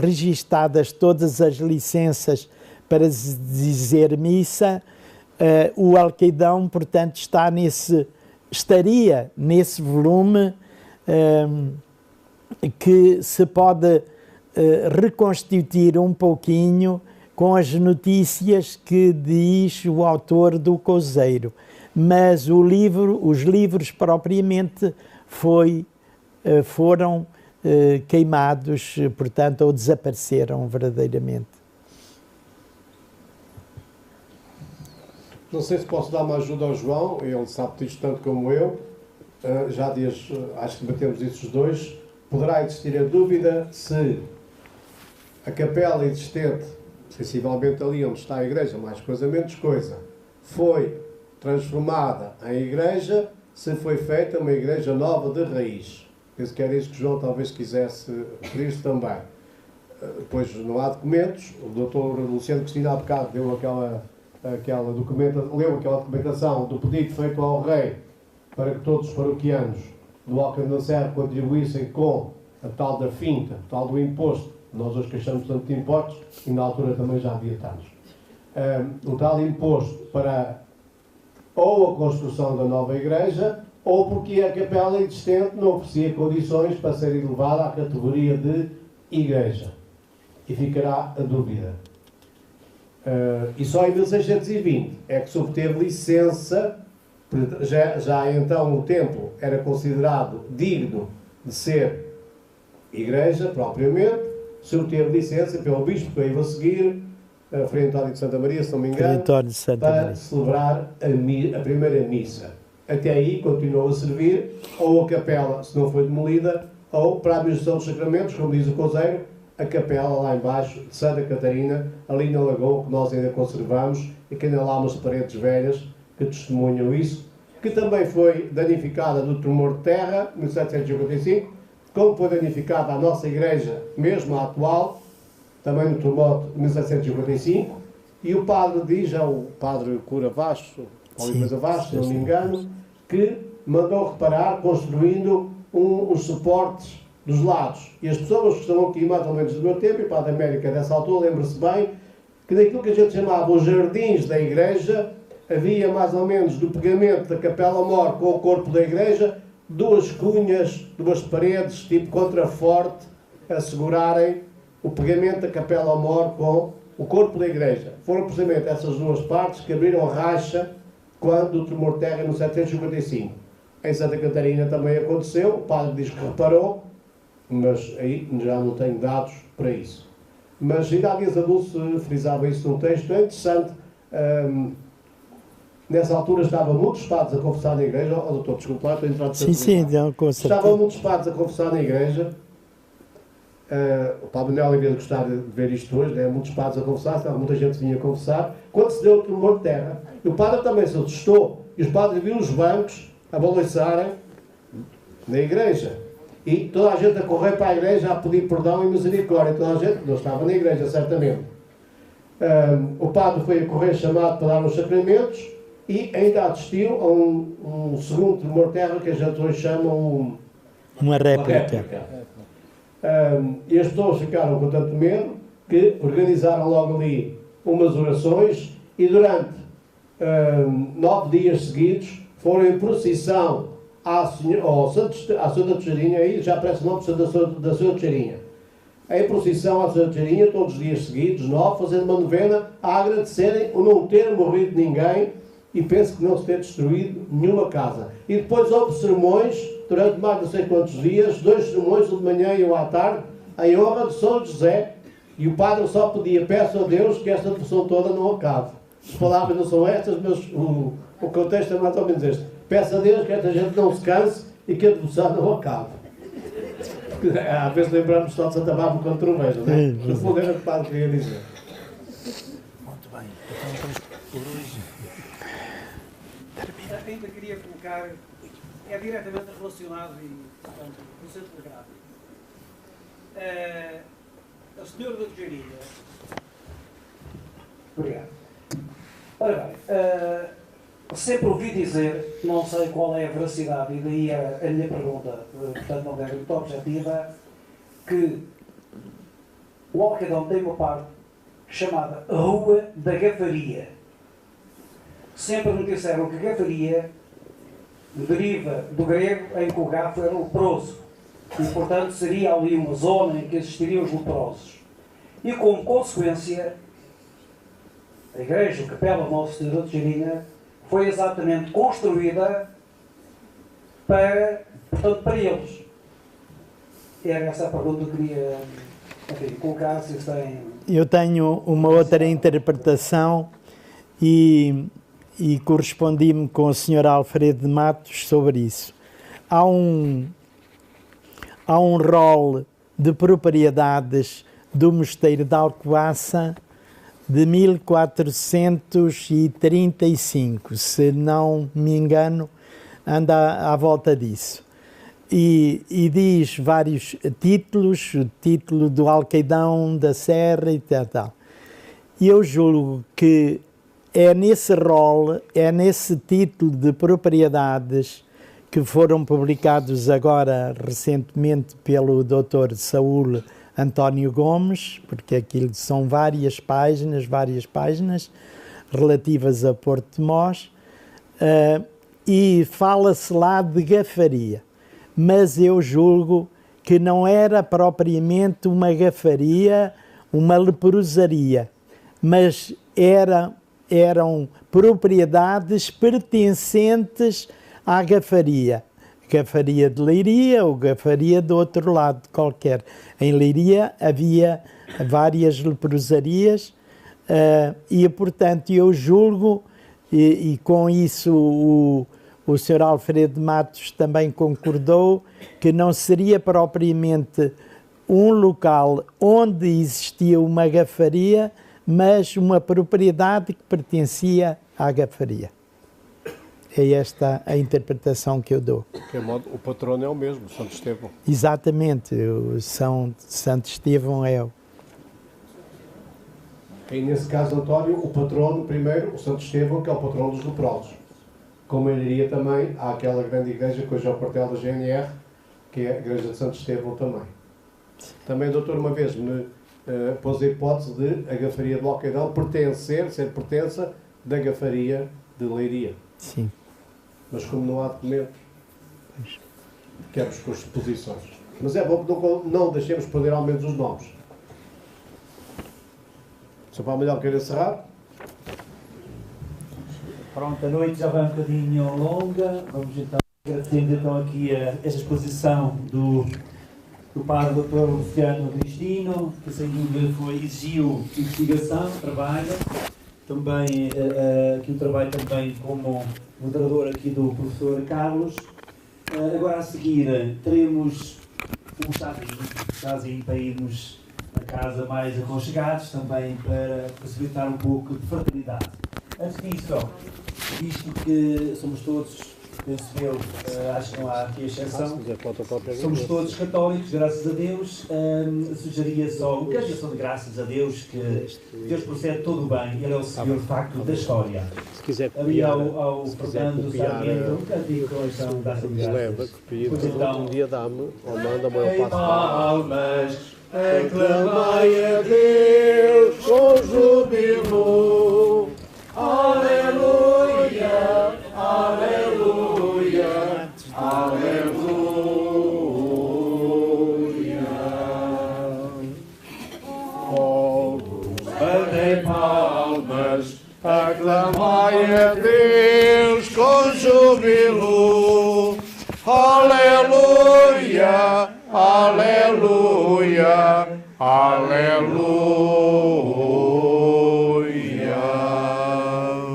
registadas todas as licenças para dizer missa. O Alcaidão, portanto, estaria nesse volume que se pode reconstituir um pouquinho com as notícias que diz o autor do Cozeiro. Mas os livros propriamente foram queimados, portanto, ou desapareceram verdadeiramente. Não sei se posso dar uma ajuda ao João, ele sabe disto tanto como eu. Já acho que debatemos isso os dois. Poderá existir a dúvida se a capela existente, sensivelmente ali onde está a igreja, mais coisa menos coisa, foi transformada em igreja, se foi feita uma igreja nova de raiz. Penso que era isso que o João talvez quisesse referir-se também. Pois não há documentos. O doutor Luciano Cristina há bocado leu aquela documentação do pedido feito ao rei para que todos os paroquianos do Alcântara da Serra contribuíssem com a tal da finta, a tal do imposto. Nós hoje queixamos tanto de impostos e na altura também já havia tantos. Um tal imposto para ou a construção da nova igreja, ou porque a capela existente não oferecia condições para ser elevada à categoria de igreja. E ficará a dúvida. E só em 1620 é que se obteve licença, já então o templo era considerado digno de ser igreja propriamente, se obteve licença pelo bispo que veio a seguir, Frei António de Santa Maria, se não me engano, para celebrar a primeira missa. Até aí continuou a servir, ou a capela, se não foi demolida, ou para a administração dos sacramentos, como diz o Cozeiro, a capela lá embaixo de Santa Catarina, ali na Lagoa, que nós ainda conservamos, e que ainda há lá umas paredes velhas que testemunham isso, que também foi danificada do tremor de terra, em 1755, como foi danificada a nossa igreja, mesmo a atual, também no terremoto de 1755, e o padre diz, o padre Cura Vasco, Paulo Vasco, se não me engano, que mandou reparar, construindo os suportes dos lados. E as pessoas que estão aqui mais ou menos do meu tempo, e para a América dessa altura, lembra-se bem, que naquilo que a gente chamava os jardins da igreja, havia mais ou menos do pegamento da capela-mor com o corpo da igreja, 2 cunhas, 2 paredes, tipo contraforte, a segurarem o pegamento da capela-mor com o corpo da igreja. Foram precisamente essas 2 partes que abriram a racha quando o tremor de terra no 755. Em Santa Catarina também aconteceu, o padre diz que reparou, mas aí já não tenho dados para isso. Mas ainda há dias a Dulce frisava isso num texto, é interessante. Nessa altura estavam muitos padres a confessar na igreja. Doutor, desculpa lá, estou a entrar de Sim, com certeza. Estavam muitos padres a confessar na igreja. O Padre Manuel devia gostar de ver isto hoje, né? Muitos padres a confessar, muita gente vinha a confessar. Quando se deu o tremor de terra, e o padre também se assustou, e os padres viram os bancos a balançarem na igreja. E toda a gente a correr para a igreja a pedir perdão e misericórdia. Toda a gente, não estava na igreja, certamente. O padre foi a correr chamado para dar os sacramentos e ainda assistiu a um segundo tremor de terra que a gente hoje chama uma réplica. E as pessoas ficaram com tanto medo que organizaram logo ali umas orações e durante 9 dias seguidos foram em procissão à Santa Teixeirinha, aí já aparece o nome da Santa Teixeirinha. Em procissão à Santa Teixeirinha, todos os dias seguidos, 9, fazendo uma novena a agradecerem o não ter morrido ninguém e penso que não se ter destruído nenhuma casa. E depois houve sermões, durante mais de não sei quantos dias, 2 sermões, um de manhã e um à tarde, em honra de São José, e o padre só pedia, peço a Deus que esta devoção toda não acabe. As palavras não são estas, mas o contexto é mais ou menos este. Peço a Deus que esta gente não se canse e que a devoção não acabe. Às vezes lembramos só de Santa Bárbara quando troveja, não é? No fundo era o que o padre queria dizer. Muito bem, então estamos por hoje. Ainda queria colocar, é diretamente relacionado e, portanto, no centro telegráfico. A senhora da Teixeirinha. Obrigado. Ora bem, sempre ouvi dizer, não sei qual é a veracidade, e daí a minha pergunta, portanto não deve ser muito objetiva, que o Alcaidão tem uma parte chamada Rua da Gafaria. Sempre me disseram que Gafaria deriva do grego em que o gafo era leproso e, portanto, seria ali uma zona em que existiriam os leprosos. E, como consequência, a igreja, a capela de Nossa Senhora da Teixeirinha, foi exatamente construída para, portanto, para eles. Era essa a pergunta que eu queria, enfim, colocar, se têm... Eu tenho uma outra interpretação e correspondi-me com o Sr. Alfredo de Matos sobre isso. Há um rol de propriedades do Mosteiro de Alcobaça de 1435, se não me engano, anda à volta disso. E diz vários títulos, o título do Alcaidão, da Serra e tal. E eu julgo que é nesse rol, é nesse título de propriedades que foram publicados agora recentemente pelo Dr. Saúl António Gomes, porque aquilo são várias páginas relativas a Porto de Mós, e fala-se lá de gafaria, mas eu julgo que não era propriamente uma gafaria, uma leprosaria, mas eram propriedades pertencentes à gafaria. Gafaria de Leiria ou gafaria do outro lado qualquer. Em Leiria havia várias leprosarias e, portanto, eu julgo, e com isso o Sr. Alfredo de Matos também concordou, que não seria propriamente um local onde existia uma gafaria, mas uma propriedade que pertencia à gafaria. É esta a interpretação que eu dou. Que modo, o patrono é o mesmo, Santo Estevão. Exatamente, o Santo Estevão é o... E nesse caso, António, o patrono, primeiro, o Santo Estevão, que é o patrono dos leprosos. Como ele iria também àquela grande igreja que hoje é o quartel da GNR, que é a igreja de Santo Estevão também. Também o doutor uma vez me pôs a hipótese de a gafaria de Alcaidão ser pertença da gafaria de Leiria. Sim. Mas como não há documentos, queremos com as suposições. Mas é bom que não deixemos perder ao menos os nomes. Sr. Paulo Malhão, quer encerrar? Pronto, a noite já vai um bocadinho longa. Vamos então agradecer então aqui esta exposição do padre Dr. Luciano Cristino, que sem dúvida exigiu investigação, trabalho. Também aqui o trabalho também como moderador aqui do professor Carlos. Agora a seguir teremos um chazinho para irmos a casa mais aconchegados, também para possibilitar um pouco de fraternidade. Antes disso, visto que somos todos, penso eu, acho que não há aqui exceção, somos todos católicos, graças a Deus, sugeria só uma ação de graças a Deus, que Deus procede todo o bem, Ele é o Senhor de facto da história. Se quiser Ali ao Fernando Sargento, um cantigo com ação de graças. Leva, copia, um dia dá-me, ou manda-me ao passo. aclamai a Deus com júbilo. Aleluia, aleluia, aleluia. Batem palmas, aclamai a Deus com júbilo. Aleluia, aleluia, aleluia.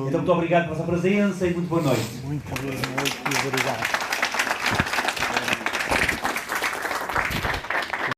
Então, muito obrigado pela sua presença e muito boa noite. Muito boa noite e obrigado.